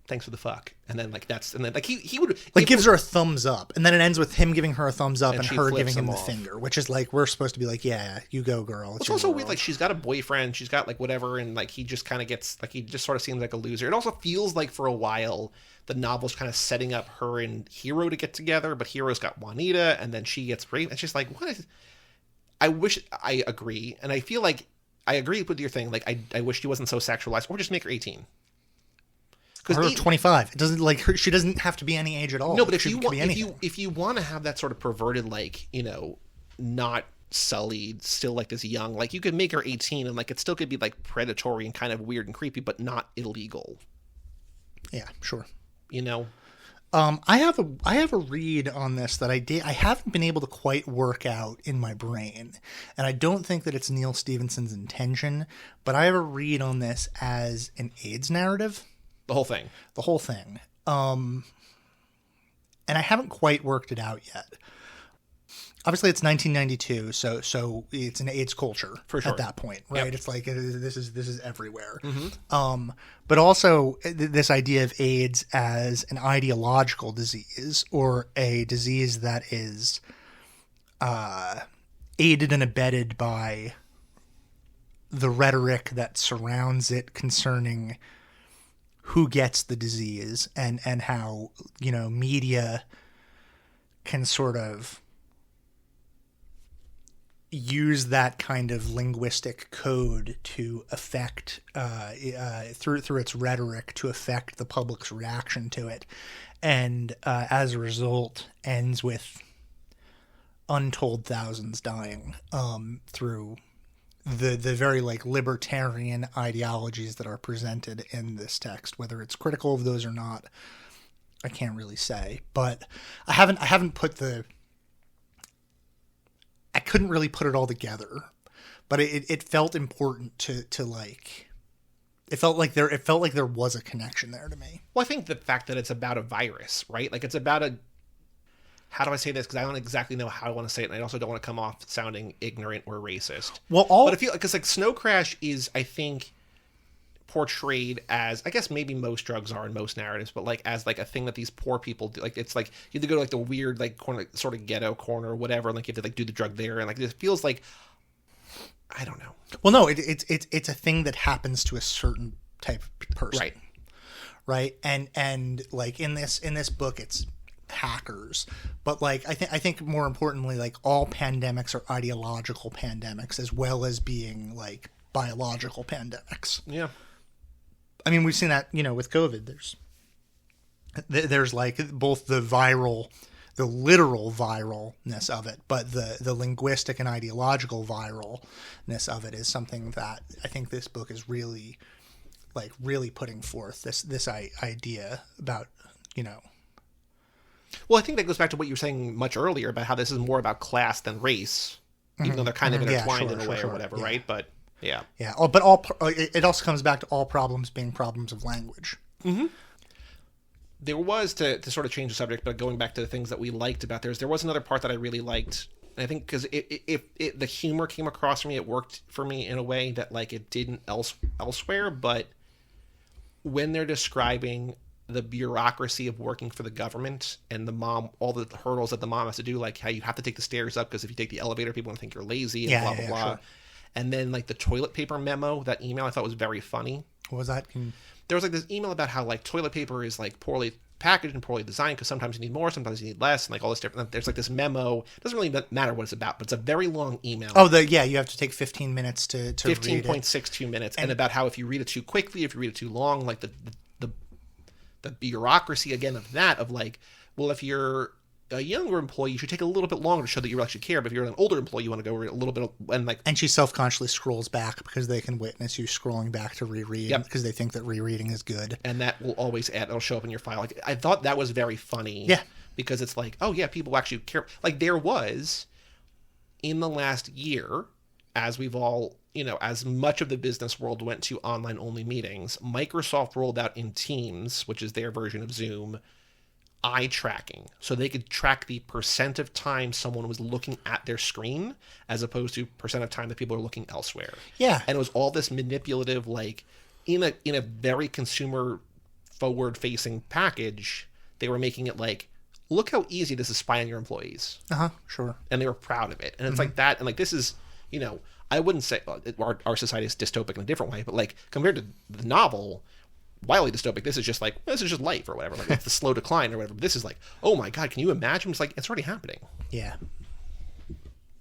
thanks for the fuck, and then he would
gives her a thumbs up, and then it ends with him giving her a thumbs up and her giving him the finger, which is like, we're supposed to be like, yeah, you go, girl.
It's also weird, like, she's got a boyfriend, she's got like whatever, and like he just kind of gets like, he just sort of seems like a loser. It also feels like for a while the novel's kind of setting up her and Hero to get together, but Hero's got Juanita, and then she gets raped. It's just like, what is? I agree, and I feel like I agree with your thing. Like, I wish she wasn't so sexualized, or just make her 18.
Or 25. It doesn't like her. She doesn't have to be any age at all.
No, but if you want to have that sort of perverted, like, not sullied, still like this young, like, you could make her 18 and like it still could be like predatory and kind of weird and creepy, but not illegal.
Yeah, sure. I have a read on this that I haven't been able to quite work out in my brain, and I don't think that it's Neal Stephenson's intention, but I have a read on this as an AIDS narrative.
The whole thing.
And I haven't quite worked it out yet. Obviously, it's 1992, so it's an AIDS culture for sure at that point, right? Yep. It's like this is everywhere. Mm-hmm. But also this idea of AIDS as an ideological disease, or a disease that is aided and abetted by the rhetoric that surrounds it concerning who gets the disease, and how, media can sort of use that kind of linguistic code to affect, through its rhetoric, to affect the public's reaction to it. And as a result, ends with untold thousands dying through the very like libertarian ideologies that are presented in this text. Whether it's critical of those or not, I can't really say. But I haven't put I couldn't really put it all together. But it felt important to like. It felt like there was a connection there to me.
Well, I think the fact that it's about a virus, right? Like, it's about a. How do I say this? Because I don't exactly know how I want to say it, and I also don't want to come off sounding ignorant or racist.
Well,
but I feel like, because like Snow Crash is, I think, portrayed as, I guess maybe most drugs are in most narratives, but like as like a thing that these poor people do. Like, it's like you have to go to like the weird like corner, sort of ghetto corner or whatever, and like you have to like do the drug there, and like it feels like, I don't know.
Well, no, it's a thing that happens to a certain type of person, right? And like in this book, it's hackers, but like I think more importantly, like, all pandemics are ideological pandemics as well as being like biological pandemics.
Yeah,
I mean, we've seen that, with COVID. There's like both the literal viralness of it, but the linguistic and ideological viralness of it is something that I think this book is really putting forth this idea about,
Well, I think that goes back to what you were saying much earlier about how this is more about class than race, even though they're kind of intertwined in a way or whatever, right? But yeah.
Oh, but it also comes back to all problems being problems of language.
Mm-hmm. There was, to sort of change the subject, but going back to the things that we liked about there was another part that I really liked. And I think because the humor came across for me, it worked for me in a way that like it didn't elsewhere. But when they're describing the bureaucracy of working for the government and the mom, all the hurdles that the mom has to do, like how you have to take the stairs up because if you take the elevator, people want to think you're lazy and blah, blah, blah. Sure. And then like the toilet paper memo, that email I thought was very funny.
What was that?
There was like this email about how like toilet paper is like poorly packaged and poorly designed because sometimes you need more, sometimes you need less, and like all this different. There's like this memo. It doesn't really matter what it's about, but it's a very long email.
Oh, you have to take 15 minutes to
15.62 minutes, and about how if you read it too quickly, if you read it too long, like the bureaucracy again of that of like, well, if you're a younger employee, you should take a little bit longer to show that you actually care. But if you're an older employee, you want to go read a little bit and
she self-consciously scrolls back because they can witness you scrolling back to reread because they think that rereading is good.
And that will always it'll show up in your file. Like I thought that was very funny.
Yeah.
Because it's like, oh yeah, people actually care. Like there was in the last year, as we've all, as much of the business world went to online only meetings, Microsoft rolled out in Teams, which is their version of Zoom, eye tracking, so they could track the percent of time someone was looking at their screen as opposed to percent of time that people are looking elsewhere.
Yeah.
And it was all this manipulative, like in a very consumer forward facing package, they were making it like, look how easy this is to spy on your employees.
Sure.
And they were proud of it. And it's like that. And like, this is, I wouldn't say our society is dystopic in a different way, but like compared to the novel, wildly dystopic, this is just like, this is just life or whatever. Like it's the slow decline or whatever. But this is like, oh my God, can you imagine? It's like, it's already happening.
Yeah.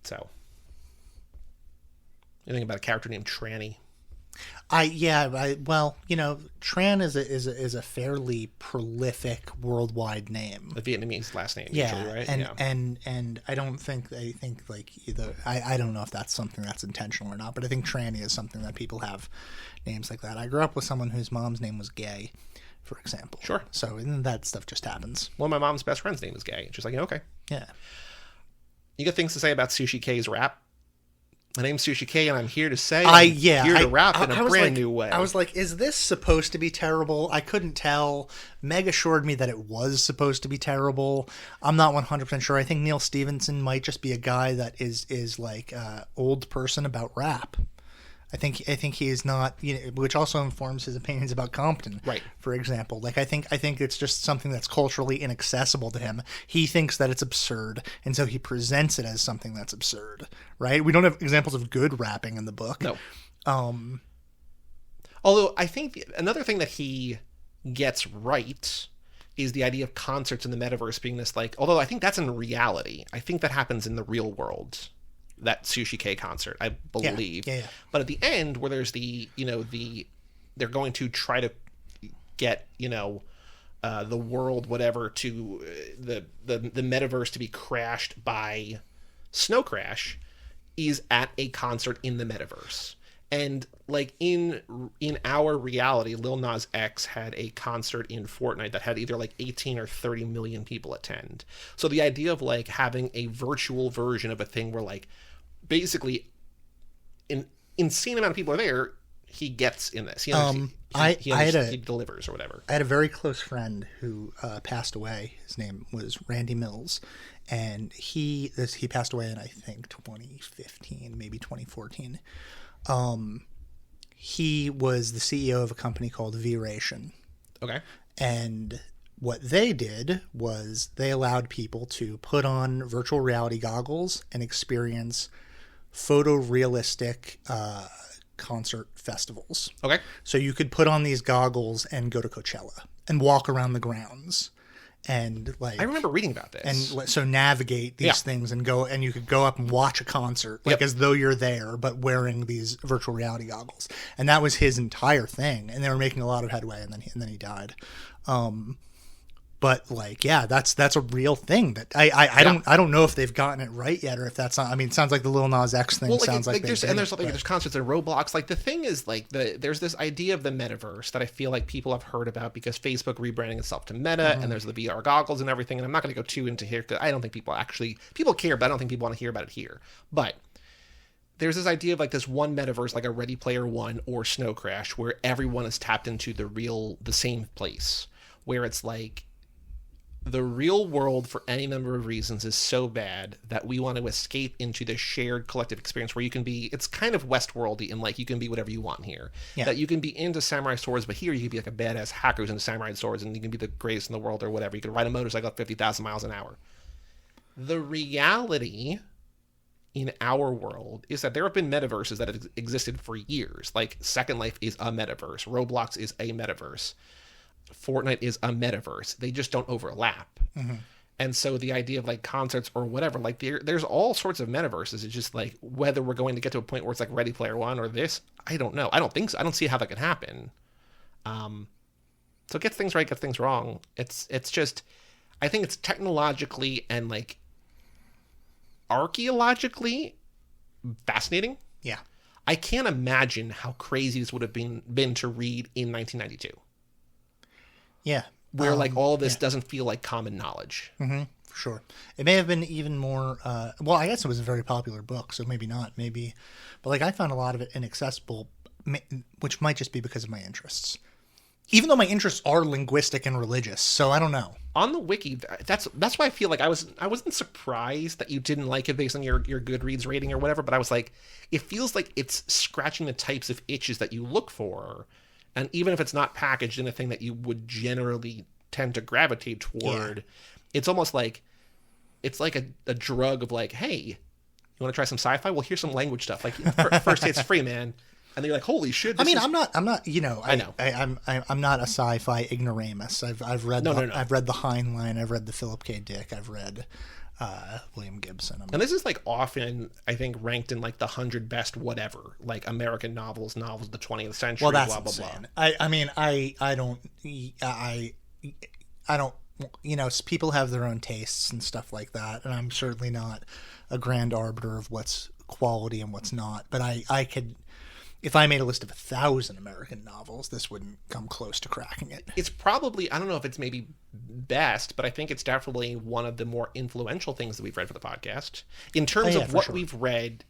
So, anything about a character named Tranny?
Tran is a fairly prolific worldwide name.
A Vietnamese last name,
yeah,
usually, right?
And I think like either I don't know if that's something that's intentional or not, but I think Tranny is something that people have names like that. I grew up with someone whose mom's name was Gay, for example.
Sure.
So that stuff just happens.
Well, my mom's best friend's name is Gay. Just like, okay.
Yeah.
You got things to say about Sushi K's rap? My name's Sushi K, and I'm here to say here to rap in a brand new way.
I was like, is this supposed to be terrible? I couldn't tell. Meg assured me that it was supposed to be terrible. I'm not 100% sure. I think Neal Stephenson might just be a guy that is like old person about rap. I think he is not, which also informs his opinions about Compton,
right?
For example, like I think it's just something that's culturally inaccessible to him. He thinks that it's absurd, and so he presents it as something that's absurd, right? We don't have examples of good rapping in the book.
No. Although I think another thing that he gets right is the idea of concerts in the metaverse being this like. Although I think that's in reality. I think that happens in the real world. That Sushi K concert, I believe.
Yeah.
But at the end, where there's they're going to try to get, the world, whatever, to the metaverse to be crashed by Snow Crash, is at a concert in the metaverse. And like in our reality, Lil Nas X had a concert in Fortnite that had either like 18 or 30 million people attend. So the idea of like having a virtual version of a thing where like basically an insane amount of people are there, he gets in this. He delivers or whatever.
I had a very close friend who passed away. His name was Randy Mills, and he passed away in I think 2015, maybe 2014. He was the CEO of a company called V-Ration.
Okay.
And what they did was they allowed people to put on virtual reality goggles and experience photorealistic concert festivals.
Okay.
So you could put on these goggles and go to Coachella and walk around the grounds. And like
I remember reading about this,
and so navigate these things and go, and you could go up and watch a concert like as though you're there, but wearing these virtual reality goggles. And that was his entire thing. And they were making a lot of headway, and then he died. But like, yeah, that's a real thing that I don't know if they've gotten it right yet, or if that's not. I mean, it sounds like the Lil Nas X thing sounds like
there's concerts in Roblox. Like the thing is, like there's this idea of the metaverse that I feel like people have heard about because Facebook rebranding itself to Meta, and there's the VR goggles and everything. And I'm not going to go too into here because I don't think people care, but I don't think people want to hear about it here. But there's this idea of like this one metaverse, like a Ready Player One or Snow Crash, where everyone is tapped into the same place, where it's like The real world, for any number of reasons, is so bad that we want to escape into the shared collective experience where you can be, it's kind of Westworldy, and like you can be whatever you want here.
Yeah.
That you can be into samurai swords, but here you can be like a badass hacker who's into samurai swords, and you can be the greatest in the world or whatever. You can ride a motorcycle at 50,000 miles an hour. The reality in our world is that there have been metaverses that have existed for years. Like Second Life is a metaverse. Roblox is a metaverse. Fortnite is a metaverse. They just don't overlap.
Mm-hmm.
And so the idea of like concerts or whatever, like there's all sorts of metaverses. It's just like whether we're going to get to a point where it's like Ready Player One or this, I don't know. I don't think so. I don't see how that can happen. So it gets things right, gets things wrong. It's just, I think it's technologically and like archaeologically fascinating.
Yeah.
I can't imagine how crazy this would have been to read in 1992.
Yeah.
Where like all of this doesn't feel like common knowledge.
Mm-hmm, for sure. It may have been even more, well, I guess it was a very popular book, so maybe not, maybe. But like I found a lot of it inaccessible, which might just be because of my interests. Even though my interests are linguistic and religious, so I don't know.
On the wiki, that's why I feel like I wasn't surprised that you didn't like it based on your Goodreads rating or whatever, but I was like, it feels like it's scratching the types of itches that you look for. And even if it's not packaged in a thing that you would generally tend to gravitate toward, it's almost like it's like a drug of like, hey, you want to try some sci-fi? Well, here's some language stuff. Like first it's free, man. And then you're like, holy shit!
I'm not. You know, I know. I'm not a sci-fi ignoramus. I've read. I've read the Heinlein. I've read the Philip K. Dick. I've read William Gibson.
And this is like often, I think, ranked in like the 100 best whatever, like American novels of the 20th century.
Well, that's
blah blah
insane.
blah.
I mean, I don't. You know, people have their own tastes and stuff like that, and I'm certainly not a grand arbiter of what's quality and what's not. But I could. If I made a list of 1,000 American novels, this wouldn't come close to cracking it.
It's probably, I don't know if it's maybe best, but I think it's definitely one of the more influential things that we've read for the podcast. In terms of what we've read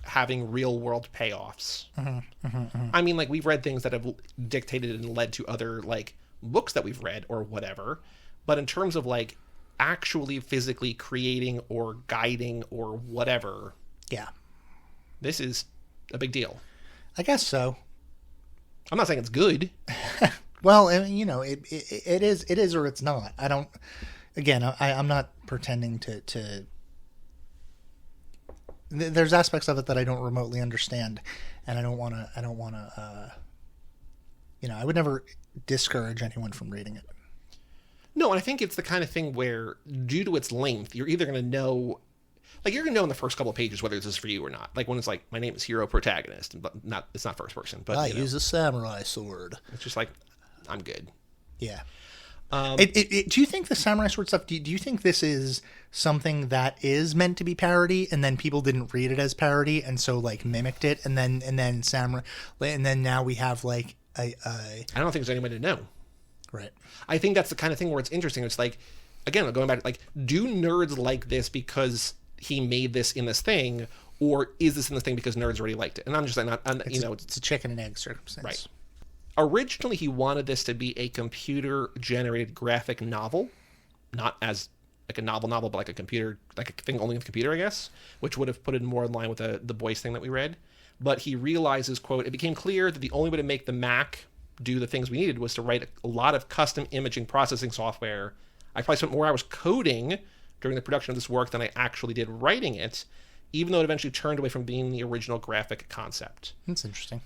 having real world payoffs. I mean, like, we've read things that have dictated and led to other, like, books that we've read or whatever. But in terms of, like, actually physically creating or guiding or whatever.
Yeah.
This is a big deal.
I guess so.
I'm not saying it's good.
Well, you know, it is or it's not. I don't. Again, I'm not pretending to. There's aspects of it that I don't remotely understand, and I don't want to. You know, I would never discourage anyone from reading it.
No, and I think it's the kind of thing where, due to its length, you're either going to know. Like, you're going to know in the first couple of pages whether this is for you or not. Like, when it's like, my name is hero protagonist, but it's not first person. But
I use a samurai sword.
It's just like, I'm good.
Yeah. Do you think the samurai sword stuff, do you think this is something that is meant to be parody, and then people didn't read it as parody, and so, like, mimicked it, and then samurai, and then now we have, like, I
don't think there's any way to know.
Right.
I think that's the kind of thing where it's interesting. It's like, again, going back, like, do nerds like this because he made this in this thing, or is this in this thing because nerds already liked it? And I'm just like,
it's a chicken and egg circumstance.
Right. Originally, he wanted this to be a computer-generated graphic novel, not as like a novel, but like a computer, like a thing only with a computer, I guess, which would have put it more in line with the boys thing that we read. But he realizes, quote, it became clear that the only way to make the Mac do the things we needed was to write a lot of custom imaging processing software. I probably spent more hours coding during the production of this work than I actually did writing it, even though it eventually turned away from being the original graphic concept.
That's interesting.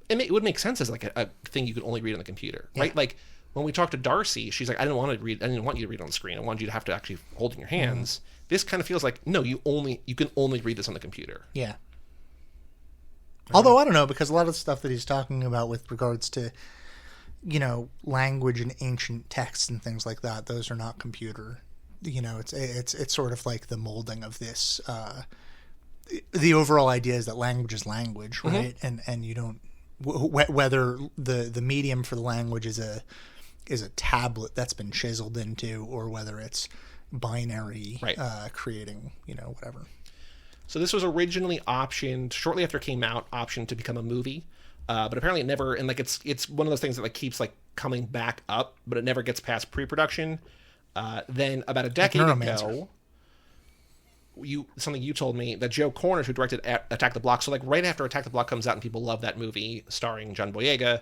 It would make sense as like a thing you could only read on the compuder, right? Like when we talked to Darcy, she's like, I didn't want you to read it on the screen. I wanted you to have to actually hold it in your hands. Mm-hmm. This kind of feels like, no, you can only read this on the computer.
Yeah. Although I don't know, because a lot of the stuff that he's talking about with regards to, you know, language and ancient texts and things like that, those are not computer. You know, it's sort of like the molding of this. The overall idea is that language is language, right? Mm-hmm. And you don't whether the medium for the language is a tablet that's been chiseled into, or whether it's binary, right. Creating, you know, whatever.
So this was originally optioned shortly after it came out, optioned to become a movie, but apparently it never. And like it's one of those things that like keeps like coming back up, but it never gets past pre-production. Then about a decade
Neuromancer.
ago, something you told me that Joe Cornish, who directed Attack the Block, so like right after Attack the Block comes out and people love that movie starring John Boyega,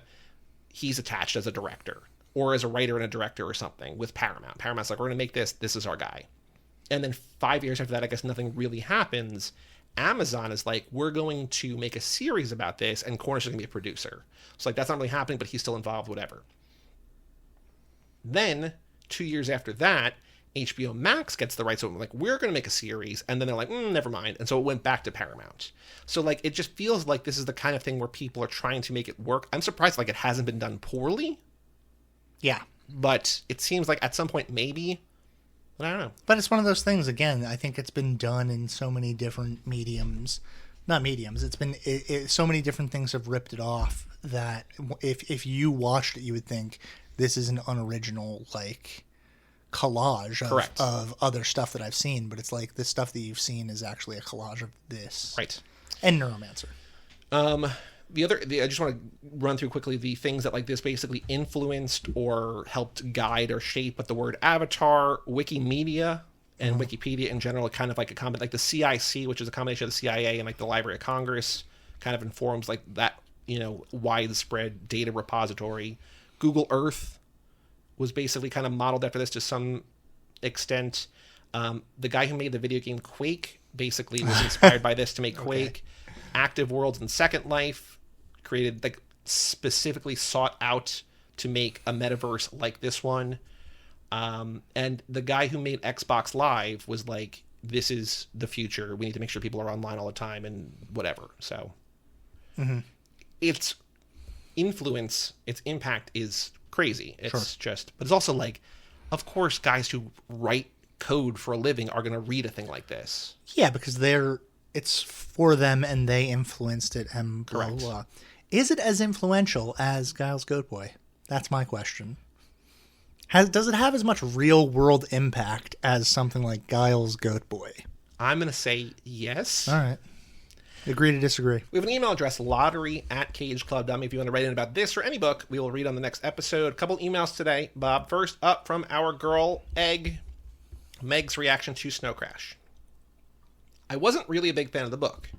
he's attached as a director or as a writer and a director or something with Paramount. Paramount's like, we're going to make this. This is our guy. And then 5 years after that, I guess nothing really happens. Amazon is like, we're going to make a series about this, and Cornish is going to be a producer. So like, that's not really happening, but he's still involved, whatever. Then 2 years after that, HBO Max gets the rights, so like, we're going to make a series, and then they're like, never mind, and so it went back to Paramount. So like, it just feels like this is the kind of thing where people are trying to make it work. I'm surprised like it hasn't been done poorly.
Yeah,
but it seems like at some point maybe, but I don't know.
But it's one of those things. Again, I think it's been done in so many different mediums, not mediums. It's been so many different things have ripped it off that if you watched it, you would think this is an unoriginal like collage of other stuff that I've seen, but it's like the stuff that you've seen is actually a collage of this.
Right.
And Neuromancer.
I just want to run through quickly the things that like this basically influenced or helped guide or shape, but the word avatar, Wikimedia, and Wikipedia in general, kind of like a comment, like the CIC, which is a combination of the CIA and like the Library of Congress, kind of informs like that, widespread data repository. Google Earth was basically kind of modeled after this to some extent. The guy who made the video game Quake basically was inspired by this to make Quake. Active Worlds and Second Life created, like, specifically sought out to make a metaverse like this one. And the guy who made Xbox Live was like, this is the future. We need to make sure people are online all the time and whatever. So its influence, its impact is crazy. It's just, but it's also like, of course, guys who write code for a living are going to read a thing like this.
Yeah, because it's for them and they influenced it and blah, blah, blah. Is it as influential as Giles Goatboy? That's my question. Does it have as much real world impact as something like Giles Goatboy?
I'm going to say yes.
All right. Agree to disagree.
We have an email address, lottery@cageclub.me. If you want to write in about this or any book, we will read on the next episode. A couple emails today, Bob. First up from our girl, Egg. Meg's reaction to Snow Crash. I wasn't really a big fan of the book.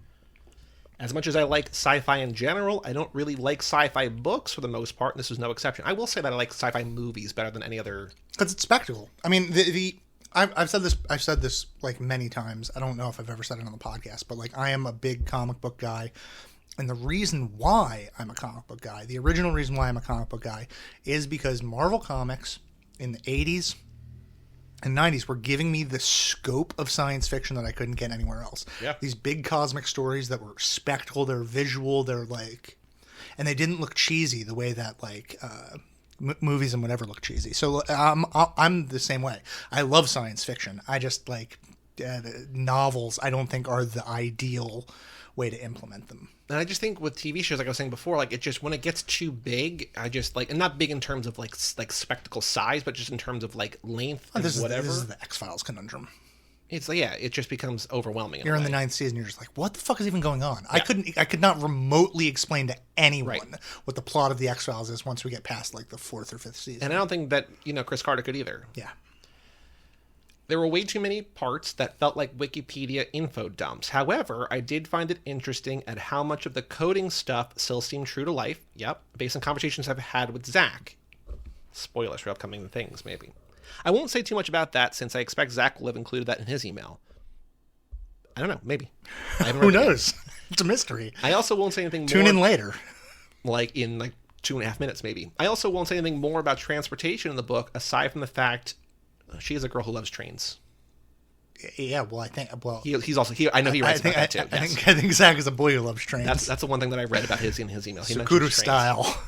As much as I like sci-fi in general, I don't really like sci-fi books for the most part, and this was no exception. I will say that I like sci-fi movies better than any other.
Because it's spectacle. I mean, I've said this like many times. I don't know if I've ever said it on the podcast, but like I am a big comic book guy. And the reason why I'm a comic book guy, the original reason why I'm a comic book guy, is because Marvel Comics in the 80s and 90s were giving me the scope of science fiction that I couldn't get anywhere else.
Yeah.
These big cosmic stories that were spectacle, they're visual, they're like, and they didn't look cheesy the way that like movies and whatever look cheesy. So I'm the same way. I love science fiction. I just like novels. I don't think are the ideal way to implement them.
And I just think with TV shows, like I was saying before, like it just, when it gets too big, I just like, and not big in terms of like spectacle size, but just in terms of like length and whatever.
This is the X-Files conundrum.
It's like, yeah, it just becomes overwhelming.
You're in the 9th season, you're just like, what the fuck is even going on? Yeah. I could not remotely explain to anyone what the plot of the X-Files is once we get past like the 4th or 5th season.
And I don't think that, Chris Carter could either.
Yeah.
There were way too many parts that felt like Wikipedia info dumps. However, I did find it interesting at how much of the coding stuff still seemed true to life. Yep, based on conversations I've had with Zach. Spoilers for upcoming things, maybe. I won't say too much about that since I expect Zach will have included that in his email. I don't know, maybe.
Who knows? It's a mystery.
I also won't say anything more.
Tune in later.
Like in 2.5 minutes, maybe. I also won't say anything more about transportation in the book, aside from the fact she is a girl who loves trains.
Yeah, well, I think,
he's also here. I know he writes about that too.
I think Zach is a boy who loves trains.
That's the one thing that I read about his in his email. He
Sakura style.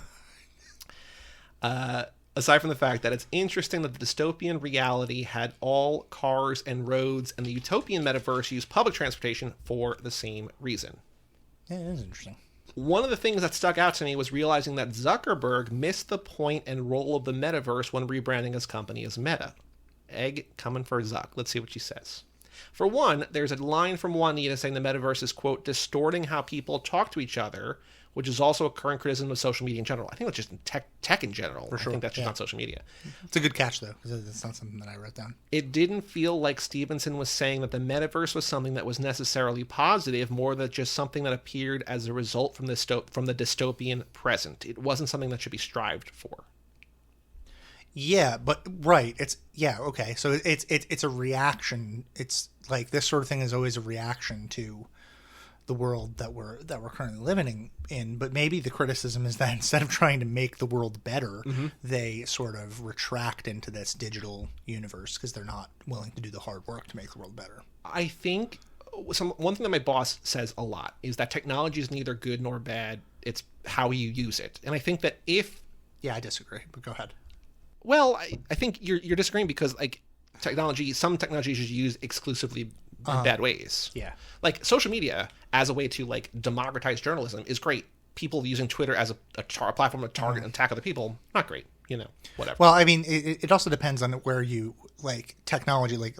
Aside from the fact that it's interesting that the dystopian reality had all cars and roads, and the utopian metaverse used public transportation for the same reason.
Yeah, it is interesting.
One of the things that stuck out to me was realizing that Zuckerberg missed the point and role of the metaverse when rebranding his company as Meta. Egg coming for Zuck. Let's see what she says. For one, there's a line from Juanita saying the metaverse is, quote, distorting how people talk to each other, which is also a current criticism of social media in general. I think that's just in tech in general. For sure. I think that's just not social media.
It's a good catch, though, because it's not something that I wrote down.
It didn't feel like Stephenson was saying that the metaverse was something that was necessarily positive, more than just something that appeared as a result from the dystopian present. It wasn't something that should be strived for.
Yeah, but right. Okay. So it's a reaction. It's like this sort of thing is always a reaction to the world that we're currently living in. But maybe the criticism is that instead of trying to make the world better, they sort of retract into this digital universe because they're not willing to do the hard work to make the world better.
I think one thing that my boss says a lot is that technology is neither good nor bad. It's how you use it. And I think that
I disagree, but go ahead.
Well, I think you're disagreeing because like some technology is used exclusively in bad ways.
Yeah.
Like social media as a way to like democratize journalism is great. People using Twitter as a platform to target and attack other people, not great. Whatever.
Well, I mean, it also depends on where you like technology. Like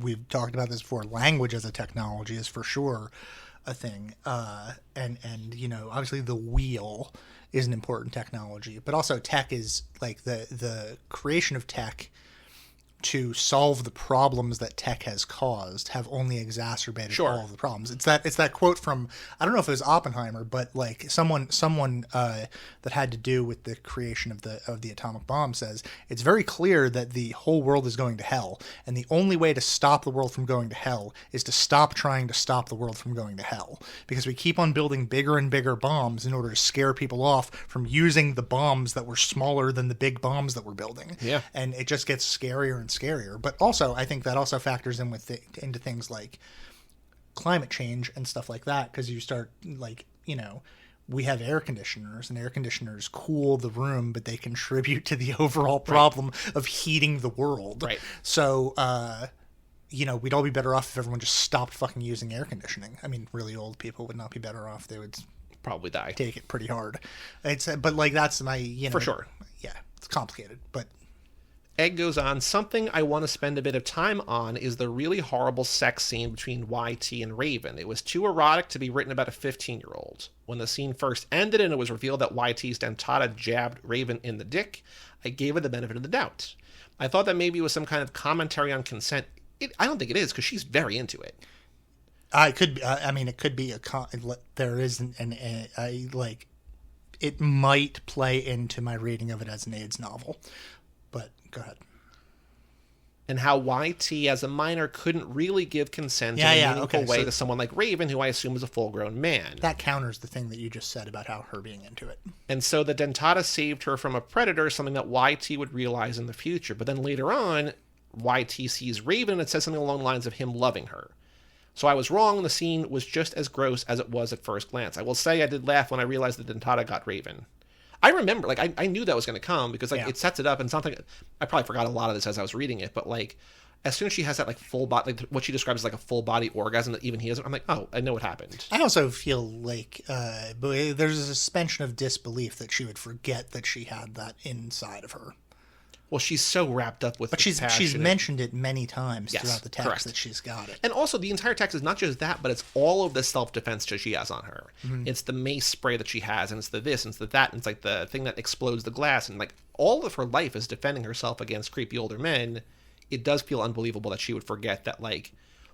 we've talked about this before. Language as a technology is for sure a thing. And obviously the wheel is an important technology, but also tech is like the creation of tech to solve the problems that tech has caused have only exacerbated all of the problems. It's that quote from, I don't know if it was Oppenheimer, but like someone that had to do with the creation of the atomic bomb says, it's very clear that the whole world is going to hell. And the only way to stop the world from going to hell is to stop trying to stop the world from going to hell. Because we keep on building bigger and bigger bombs in order to scare people off from using the bombs that were smaller than the big bombs that we're building.
Yeah.
And it just gets scarier and scarier. But also, I think that also factors in into things like climate change and stuff like that, because you start like, we have air conditioners, and air conditioners cool the room, but they contribute to the overall problem of heating the world.
Right.
So, we'd all be better off if everyone just stopped fucking using air conditioning. I mean, really old people would not be better off. They would
probably die.
Take it pretty hard. But like that's my,
for sure.
Yeah, it's complicated, but.
Egg goes on, something I want to spend a bit of time on is the really horrible sex scene between YT and Raven. It was too erotic to be written about a 15-year-old. When the scene first ended and it was revealed that YT's dentata jabbed Raven in the dick, I gave it the benefit of the doubt. I thought that maybe it was some kind of commentary on consent. I don't think it is, because she's very into it.
It could be. It could be there isn't it might play into my reading of it as an AIDS novel. But go ahead.
And how YT, as a minor, couldn't really give consent in a meaningful way to someone like Raven, who I assume is a full-grown man.
That counters the thing that you just said about how her being into it.
And so the dentata saved her from a predator, something that YT would realize in the future. But then later on, YT sees Raven, and it says something along the lines of him loving her. So I was wrong. The scene was just as gross as it was at first glance. I will say I did laugh when I realized the dentata got Raven. I remember, I knew that was going to come because, it sets it up, and it's not like, I probably forgot a lot of this as I was reading it, but, as soon as she has that, full body, what she describes as, a full-body orgasm that even he has, I'm like, oh, I know what happened.
I also feel like there's a suspension of disbelief that she would forget that she had that inside of her.
Well, she's so wrapped up with it.
But she's mentioned it many times throughout the text,
correct.
that she's got it.
And also, the entire text is not just that, but it's all of the self-defense that she has on her. Mm-hmm. It's the mace spray that she has, and it's the this, and it's the that, and it's like the thing that explodes the glass, and all of her life is defending herself against creepy older men. It does feel unbelievable that she would forget that,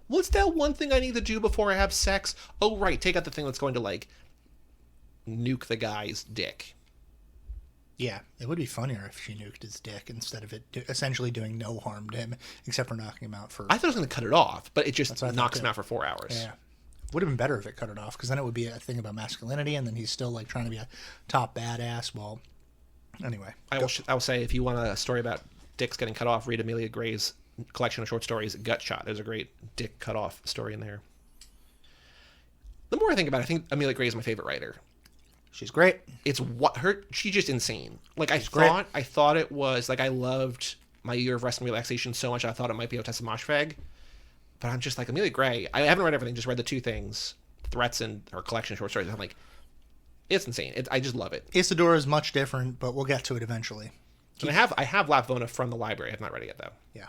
what's that one thing I need to do before I have sex? Oh, right, take out the thing that's going to, nuke the guy's dick.
Yeah, it would be funnier if she nuked his dick instead of it essentially doing no harm to him, except for knocking him out for...
I thought it was going to cut it off, but it just knocks him out for 4 hours.
Yeah. Would have been better if it cut it off, because then it would be a thing about masculinity, and then he's still, trying to be a top badass. Well, anyway.
I will say, if you want a story about dicks getting cut off, read Amelia Gray's collection of short stories, Gut Shot. There's a great dick cut-off story in there. The more I think about it, I think Amelia Gray is my favorite writer.
She's great.
She's just insane. I thought it was, I loved My Year of Rest and Relaxation so much, I thought it might be Otessa Moshfegh. But I'm just Amelia Gray. I haven't read everything, just read the two things, Threats and her collection of short stories. I'm it's insane. I just love it.
Isadora is much different, but we'll get to it eventually.
And I have Lapvona from the library. I have not read it yet, though.
Yeah.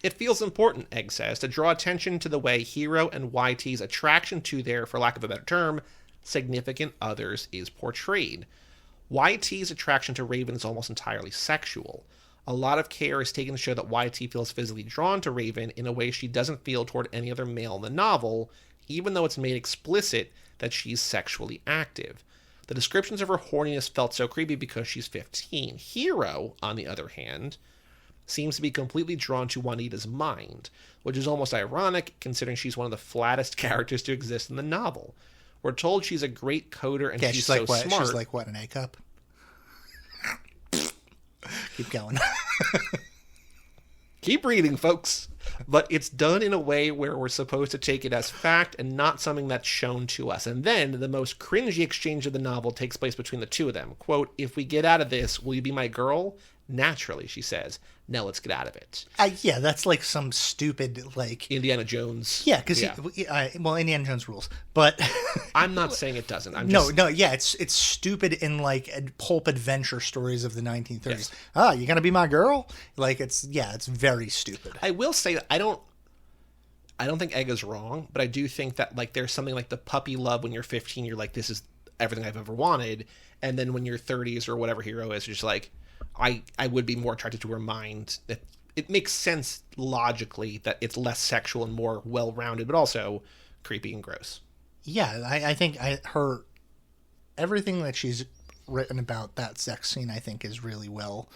It feels important, Egg says, to draw attention to the way Hero and YT's attraction to their, for lack of a better term, significant others is portrayed. YT's attraction to Raven is almost entirely sexual. A lot of care is taken to show that YT feels physically drawn to Raven in a way she doesn't feel toward any other male in the novel, even though it's made explicit that she's sexually active. The descriptions of her horniness felt so creepy because she's 15. Hero, on the other hand, seems to be completely drawn to Juanita's mind, which is almost ironic considering she's one of the flattest characters to exist in the novel. We're told she's a great coder and she's so smart.
She's like, what, an A cup? Keep going.
Keep reading, folks. But it's done in a way where we're supposed to take it as fact and not something that's shown to us. And then the most cringy exchange of the novel takes place between the two of them. Quote, "If we get out of this, will you be my girl?" "Naturally," she says. "Now let's get out of it."
Yeah, that's like some stupid, like...
Indiana Jones.
Yeah, because, well, Indiana Jones rules. But...
I'm not saying it doesn't. I'm just...
No, yeah, it's stupid in, like, pulp adventure stories of the 1930s. Yes. "Ah, you gonna be my girl?" Like, it's very stupid.
I will say that I don't think Egg is wrong, but I do think that, like, there's something like the puppy love when you're 15, you're like, this is everything I've ever wanted. And then when you're 30s or whatever Hero is, you're just like... I would be more attracted to her mind. It makes sense logically that it's less sexual and more well-rounded, but also creepy and gross.
Yeah, I think everything that she's written about that sex scene, I think, is really well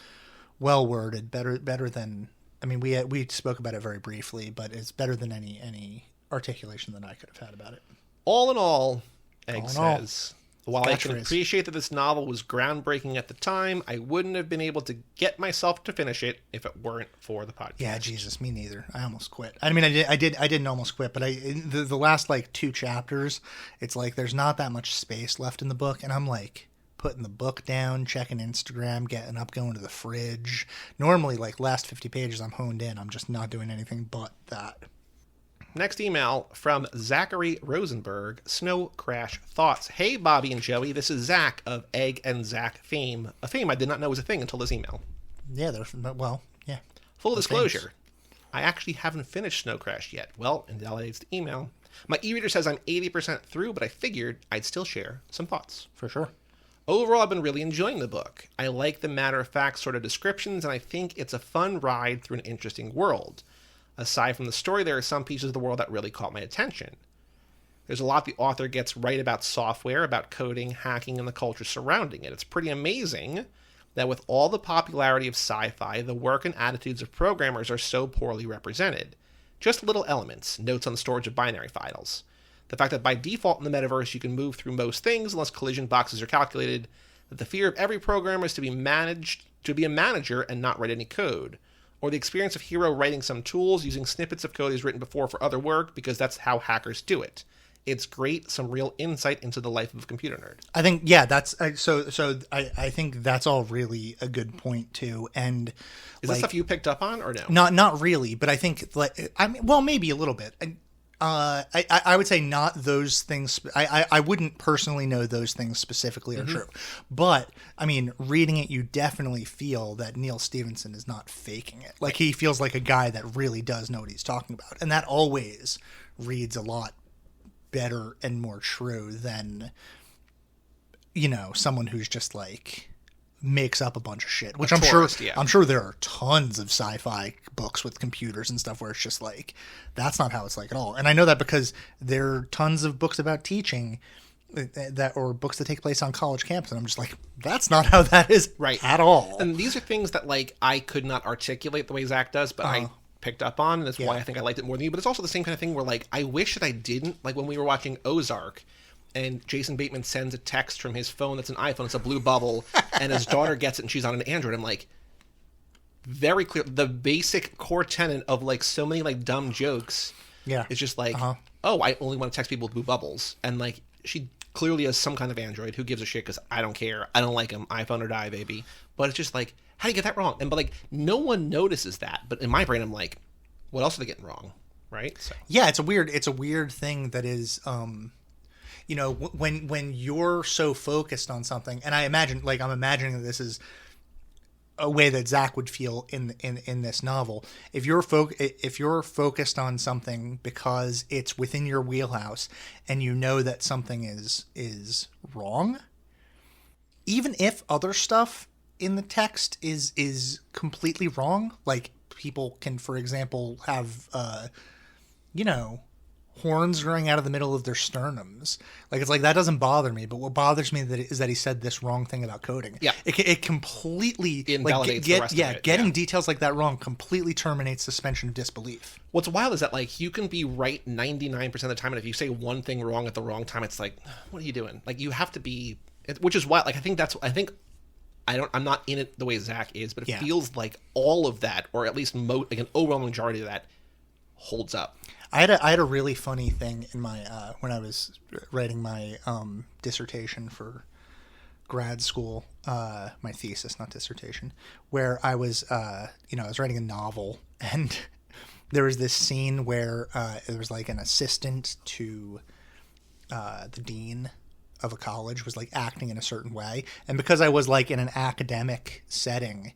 worded. Better than, I mean, we spoke about it very briefly, but it's better than any articulation that I could have had about it.
All in all, Egg says... While I can appreciate that this novel was groundbreaking at the time, I wouldn't have been able to get myself to finish it if it weren't for the podcast.
Yeah, Jesus, me neither. I almost quit. I mean, I didn't almost quit, but the last like 2 chapters, it's like there's not that much space left in the book, and I'm like putting the book down, checking Instagram, getting up, going to the fridge. Normally, like last 50 pages, I'm honed in. I'm just not doing anything but that.
Next email from Zachary Rosenberg, Snow Crash Thoughts. "Hey, Bobby and Joey, this is Zach of Egg and Zach fame. A fame I did not know was a thing until this email."
Yeah, yeah.
Full disclosure, I actually haven't finished Snow Crash yet. Well, invalidates the email. My e-reader says I'm 80% through, but I figured I'd still share some thoughts.
For sure.
Overall, I've been really enjoying the book. I like the matter-of-fact sort of descriptions, and I think it's a fun ride through an interesting world. Aside from the story, there are some pieces of the world that really caught my attention. There's a lot the author gets right about software, about coding, hacking, and the culture surrounding it. It's pretty amazing that with all the popularity of sci-fi, the work and attitudes of programmers are so poorly represented. Just little elements, notes on the storage of binary files. The fact that by default in the metaverse you can move through most things unless collision boxes are calculated. That the fear of every programmer is to be a manager and not write any code. Or the experience of Hero writing some tools using snippets of code he's written before for other work because that's how hackers do it. It's great, some real insight into the life of a computer nerd.
I think, yeah, that's I think that's all really a good point too. And
is this stuff you picked up on or no?
Not really, but I think maybe a little bit. I would say not those things. I wouldn't personally know those things specifically are true. But, I mean, reading it, you definitely feel that Neal Stephenson is not faking it. Like, he feels like a guy that really does know what he's talking about. And that always reads a lot better and more true than, someone who's just like... makes up a bunch of shit, which I'm sure there are tons of sci-fi books with computers and stuff where it's just like, that's not how it's like at all. And I know that because there are tons of books about teaching or books that take place on college campus. And I'm just like, that's not how that is at all.
And these are things that like, I could not articulate the way Zach does, but I picked up on, and that's why I think I liked it more than you. But it's also the same kind of thing where like, I wish that I didn't, like when we were watching Ozark, and Jason Bateman sends a text from his phone that's an iPhone. It's a blue bubble, and his daughter gets it, and she's on an Android. I'm like, very clear. The basic core tenet of, like, so many, like, dumb jokes is just like, oh, I only want to text people with blue bubbles. And, like, she clearly has some kind of Android. Who gives a shit? Because I don't care. I don't like him. iPhone or die, baby. But it's just like, how do you get that wrong? But, like, no one notices that. But in my brain, I'm like, what else are they getting wrong? Right? So.
Yeah, it's a weird thing that is... when you're so focused on something, and I'm imagining that this is a way that Zach would feel in this novel. If you're focused on something because it's within your wheelhouse and you know that something is wrong, even if other stuff in the text is completely wrong, like people can, for example, have horns growing out of the middle of their sternums. Like, it's like, that doesn't bother me, but what bothers me is that he said this wrong thing about coding.
Yeah.
It completely
invalidates the rest of it.
Getting details like that wrong completely terminates suspension of disbelief.
What's wild is that, like, you can be right 99% of the time, and if you say one thing wrong at the wrong time, it's like, what are you doing? Like, you have to be, which is why, like, I'm not in it the way Zach is, but it feels like all of that, or at least like an overwhelming majority of that, holds up.
I had a really funny thing in my when I was writing my dissertation for grad school, my thesis, not dissertation, where I was I was writing a novel, and there was this scene where it was like an assistant to the dean of a college was like acting in a certain way, and because I was like in an academic setting,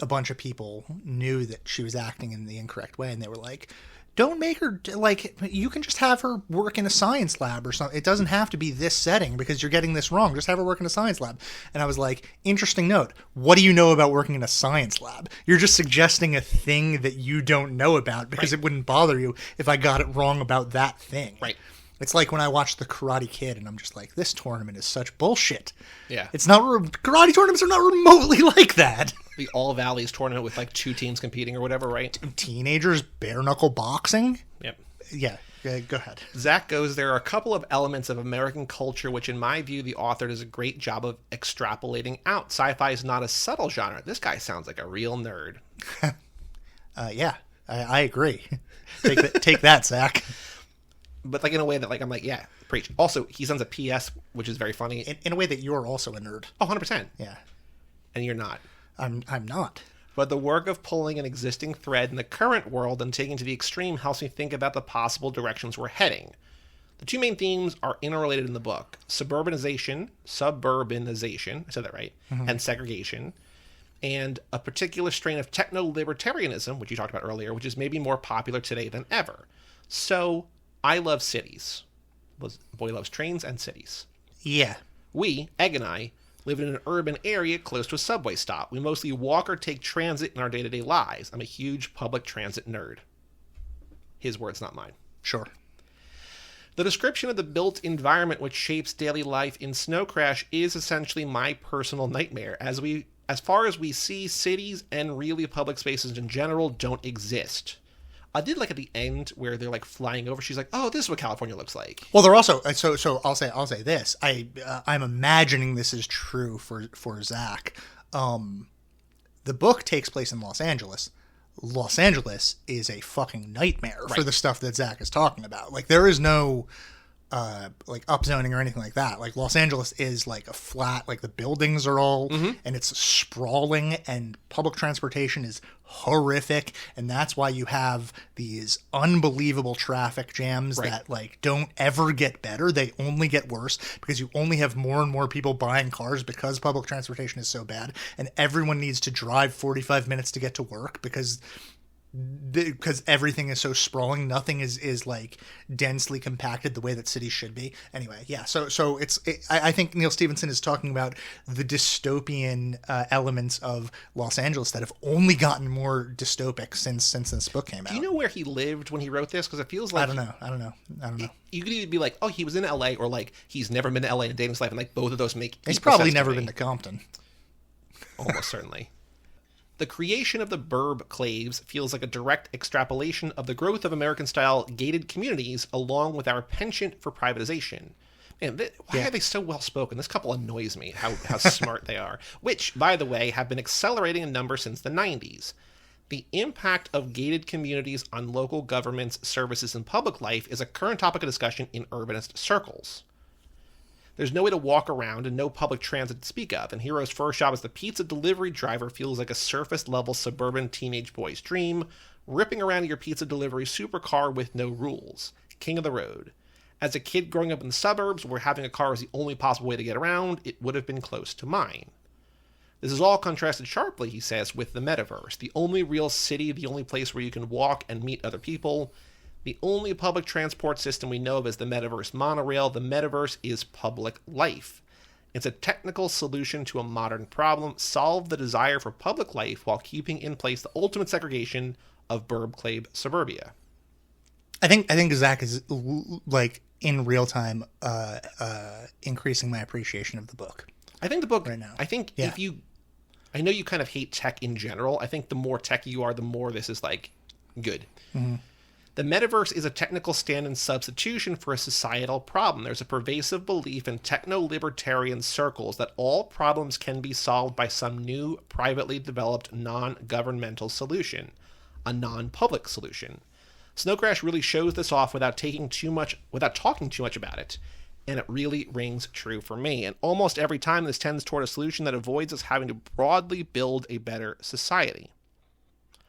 a bunch of people knew that she was acting in the incorrect way, and they were like, don't make her, like, you can just have her work in a science lab or something. It doesn't have to be this setting because you're getting this wrong. Just have her work in a science lab. And I was like, interesting note. What do you know about working in a science lab? You're just suggesting a thing that you don't know about because it wouldn't bother you if I got it wrong about that thing.
Right.
It's like when I watch The Karate Kid and I'm just like, this tournament is such bullshit.
Yeah.
It's not, karate tournaments are not remotely like that.
The All Valleys tournament with like 2 teams competing or whatever, right?
Teenagers bare knuckle boxing.
Yep.
Yeah. Go ahead.
Zach goes, there are a couple of elements of American culture which, in my view, the author does a great job of extrapolating out. Sci-fi is not a subtle genre. This guy sounds like a real nerd.
Yeah, I agree. Take that, Zach.
But like in a way that, like, I'm like, yeah, preach. Also, he sends a PS, which is very funny.
In a way that you're also a nerd.
Oh, 100%.
Yeah.
And you're not.
I'm not.
But the work of pulling an existing thread in the current world and taking it to the extreme helps me think about the possible directions we're heading. The 2 main themes are interrelated in the book: suburbanization, I said that right, and segregation, and a particular strain of techno-libertarianism, which you talked about earlier, which is maybe more popular today than ever. So, I love cities. Boy loves trains and cities.
Yeah.
We, Egg and I, live in an urban area close to a subway stop. We mostly walk or take transit in our day-to-day lives. I'm a huge public transit nerd. His words, not mine.
Sure.
The description of the built environment which shapes daily life in Snow Crash is essentially my personal nightmare. As far as we see, cities and really public spaces in general don't exist. I did like at the end where they're like flying over. She's like, "Oh, this is what California looks like."
Well, they're also so I'll say this. I'm imagining this is true for Zach. The book takes place in Los Angeles. Los Angeles is a fucking nightmare for the stuff that Zach is talking about. Like, there is no like upzoning or anything like that. Like, Los Angeles is like a flat, like the buildings are all, and it's sprawling, and public transportation is horrific, and that's why you have these unbelievable traffic jams that like don't ever get better. They only get worse because you only have more and more people buying cars because public transportation is so bad, and everyone needs to drive 45 minutes to get to work because everything is so sprawling. Nothing is like densely compacted the way that cities should be. Anyway, yeah. So I think Neal Stephenson is talking about the dystopian elements of Los Angeles that have only gotten more dystopic since this book came out.
Do you know where he lived when he wrote this? Because it feels like
I don't know.
You could either be like, oh, he was in L.A., or like he's never been to L.A. in a day in his life, and like both of those make.
He's probably never been to Compton.
Almost certainly. The creation of the burbclaves feels like a direct extrapolation of the growth of American-style gated communities along with our penchant for privatization. Man, why are they so well-spoken? This couple annoys me, how smart they are. Which, by the way, have been accelerating in number since the 90s. The impact of gated communities on local governments, services, and public life is a current topic of discussion in urbanist circles. There's no way to walk around and no public transit to speak of, and Hero's first job as the pizza delivery driver feels like a surface-level suburban teenage boy's dream, ripping around in your pizza delivery supercar with no rules. King of the road. As a kid growing up in the suburbs where having a car was the only possible way to get around, it would have been close to mine. This is all contrasted sharply, he says, with the metaverse. The only real city, the only place where you can walk and meet other people. The only public transport system we know of is the metaverse monorail. The metaverse is public life. It's a technical solution to a modern problem. Solve the desire for public life while keeping in place the ultimate segregation of burb-clave suburbia.
I think Zach is like in real time increasing my appreciation of the book.
I think the book
right now.
I think
Yeah.
if you I know you kind of hate tech in general. I think the more tech you are, the more this is like good.
Mm-hmm.
The metaverse is a technical stand-in substitution for a societal problem. There's a pervasive belief in techno-libertarian circles that all problems can be solved by some new, privately developed, non-governmental solution, a non-public solution. Snow Crash really shows this off without talking too much about it, and it really rings true for me. And almost every time this tends toward a solution that avoids us having to broadly build a better society.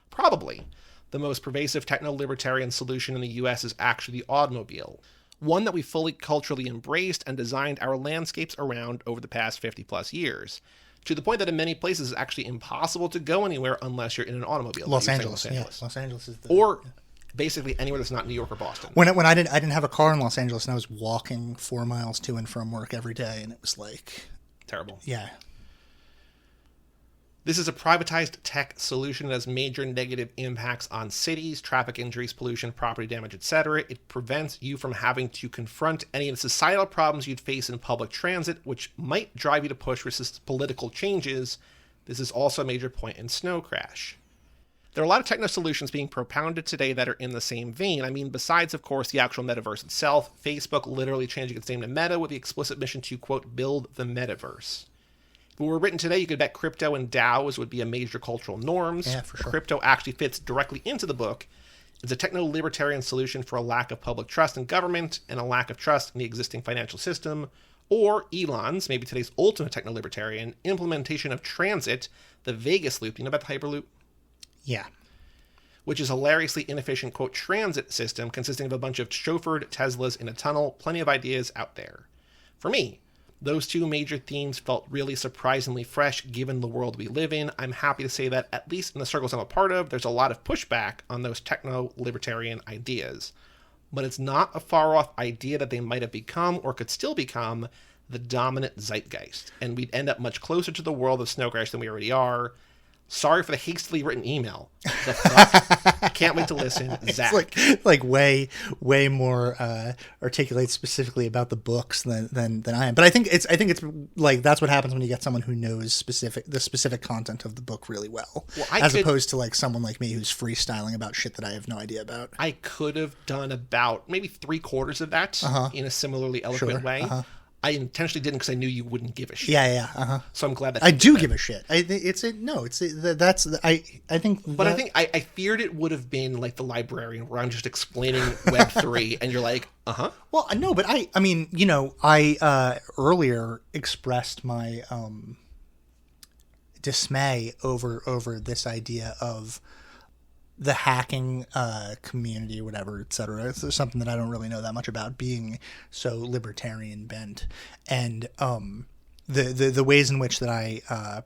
Probably the most pervasive techno-libertarian solution in the US is actually the automobile, one that we fully culturally embraced and designed our landscapes around over the past 50 plus years, to the point that in many places it's actually impossible to go anywhere unless you're in an automobile.
Los Angeles. Yeah, Los Angeles is the...
Or basically anywhere that's not New York or Boston.
When I didn't have a car in Los Angeles, and I was walking 4 miles to and from work every day, and it was like...
Terrible.
Yeah.
This is a privatized tech solution that has major negative impacts on cities, traffic injuries, pollution, property damage, etc. It prevents you from having to confront any of the societal problems you'd face in public transit, which might drive you to push for political changes. This is also a major point in Snow Crash. There are a lot of techno solutions being propounded today that are in the same vein. I mean, besides, of course, the actual metaverse itself, Facebook literally changing its name to Meta with the explicit mission to, quote, build the metaverse. If it were written today, you could bet crypto and DAOs would be a major cultural norms.
Yeah, for sure.
Crypto actually fits directly into the book. It's a techno-libertarian solution for a lack of public trust in government and a lack of trust in the existing financial system. Or Elon's, maybe today's ultimate techno-libertarian, implementation of transit, the Vegas loop. You know about the Hyperloop?
Yeah.
Which is a hilariously inefficient, quote, transit system consisting of a bunch of chauffeured Teslas in a tunnel. Plenty of ideas out there. For me, those two major themes felt really surprisingly fresh given the world we live in. I'm happy to say that, at least in the circles I'm a part of, there's a lot of pushback on those techno-libertarian ideas. But it's not a far-off idea that they might have become, or could still become, the dominant zeitgeist. And we'd end up much closer to the world of Snow Crash than we already are. Sorry for the hastily written email. The fuck? I can't wait to listen. Zach.
It's like way more articulate specifically about the books than I am. But I think it's like that's what happens when you get someone who knows the specific content of the book really well, opposed to like someone like me who's freestyling about shit that I have no idea about.
I could have done about maybe 3/4 of that in a similarly eloquent way. I intentionally didn't because I knew you wouldn't give a shit.
Yeah.
So I'm glad that
I do give a shit. I think,
but I think I feared it would have been like the librarian where I'm just explaining Web3 and you're like,
Well, no, but I mean, you know, I earlier expressed my dismay over this idea of the hacking community or whatever, et cetera. It's something that I don't really know that much about, being so libertarian bent. And the ways in which that I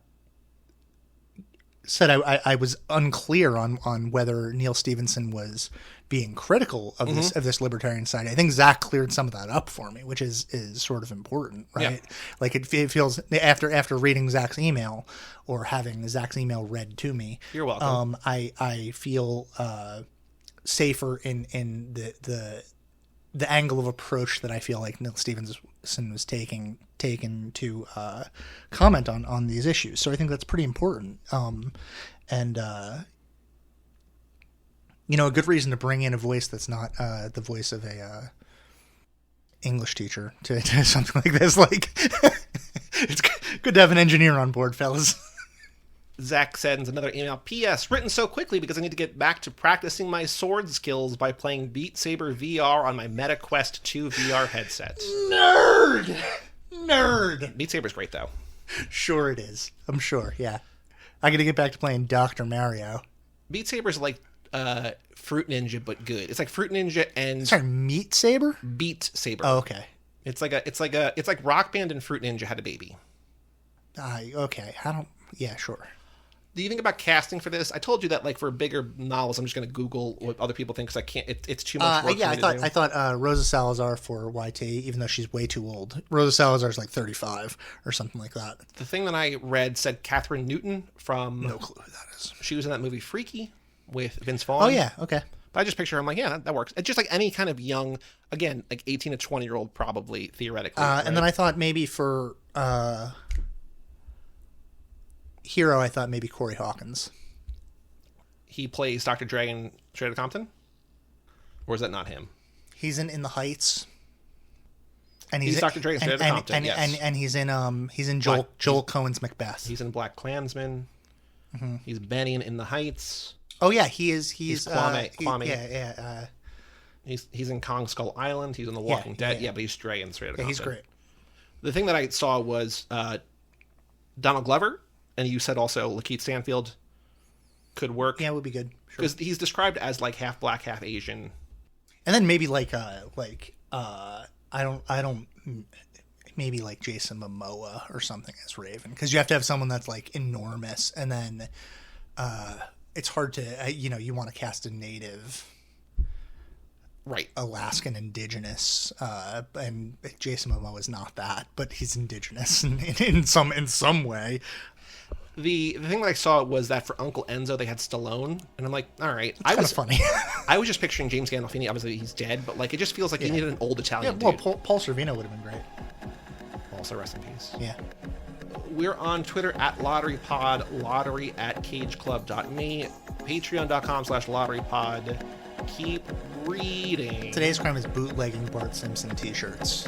said I was unclear on whether Neal Stephenson was being critical of this libertarian side. I think Zach cleared some of that up for me, which is sort of important, right?
Yeah.
Like it feels after reading Zach's email or having Zach's email read to me.
You're welcome.
I feel safer in the angle of approach that I feel like Neal Stephenson was taken to comment on these issues. So I think that's pretty important. You know, a good reason to bring in a voice that's not the voice of a English teacher to something like this. Like, it's good to have an engineer on board, fellas.
Zach sends another email. P.S. Written so quickly because I need to get back to practicing my sword skills by playing Beat Saber VR on my MetaQuest 2 VR headset. Nerd! Beat Saber's great, though.
Sure it is. I'm sure, yeah. I got to get back to playing Dr. Mario.
Beat Saber's like Fruit Ninja, but good. It's like Fruit Ninja and...
Sorry, Meat Saber?
Beat Saber.
Oh, okay.
It's like Rock Band and Fruit Ninja had a baby.
Okay. I don't. Yeah, sure.
Do you think about casting for this? I told you that, like, for bigger novels, I'm just going to Google what other people think because I can't. It's too much work.
Yeah,
for me to do.
I thought Rosa Salazar for YT, even though she's way too old. Rosa Salazar's like 35 or something like that.
The thing that I read said Catherine Newton from.
No clue who that is.
She was in that movie Freaky with Vince Vaughn.
Oh yeah, okay.
But I just picture her. I'm like, yeah, that works. It's just like any kind of young, again, like 18 to 20-year-old, probably theoretically. Right?
And then I thought maybe for Hero, I thought maybe Corey Hawkins.
He plays Dr. Dragon Straight Outta Compton? Or is that not him?
He's in The Heights. And
he's Dr. Dragon Straight Outta Compton, yes.
And he's in Joel Cohen's Macbeth.
He's in Black Klansman. Mm-hmm. He's Benny in The Heights.
Oh yeah, he's
Kwame.
Yeah.
He's in Kong Skull Island. He's in The Walking Dead. Yeah, but he's Stray in Straight Outta Compton.
He's great.
The thing that I saw was Donald Glover, and you said also Lakeith Stanfield could work.
Yeah, it would be good.
Because he's described as like half black, half Asian.
And then maybe I don't maybe like Jason Momoa or something as Raven, because you have to have someone that's like enormous, and then it's hard to you want to cast a native,
right,
Alaskan indigenous, and Jason Momoa is not that, but he's indigenous in some way.
The thing that I saw was that for Uncle Enzo they had Stallone, and I'm like, all right.
It's kind of funny.
I was just picturing James Gandolfini. Obviously he's dead, but like it just feels like you needed an old Italian
dude.
dude.
Paul Sorvino would have been great.
Also, rest in peace.
Yeah.
We're on Twitter at LotteryPod, lottery at cageclub.me, patreon.com/lotterypod. Keep reading.
Today's crime is bootlegging Bart Simpson t-shirts.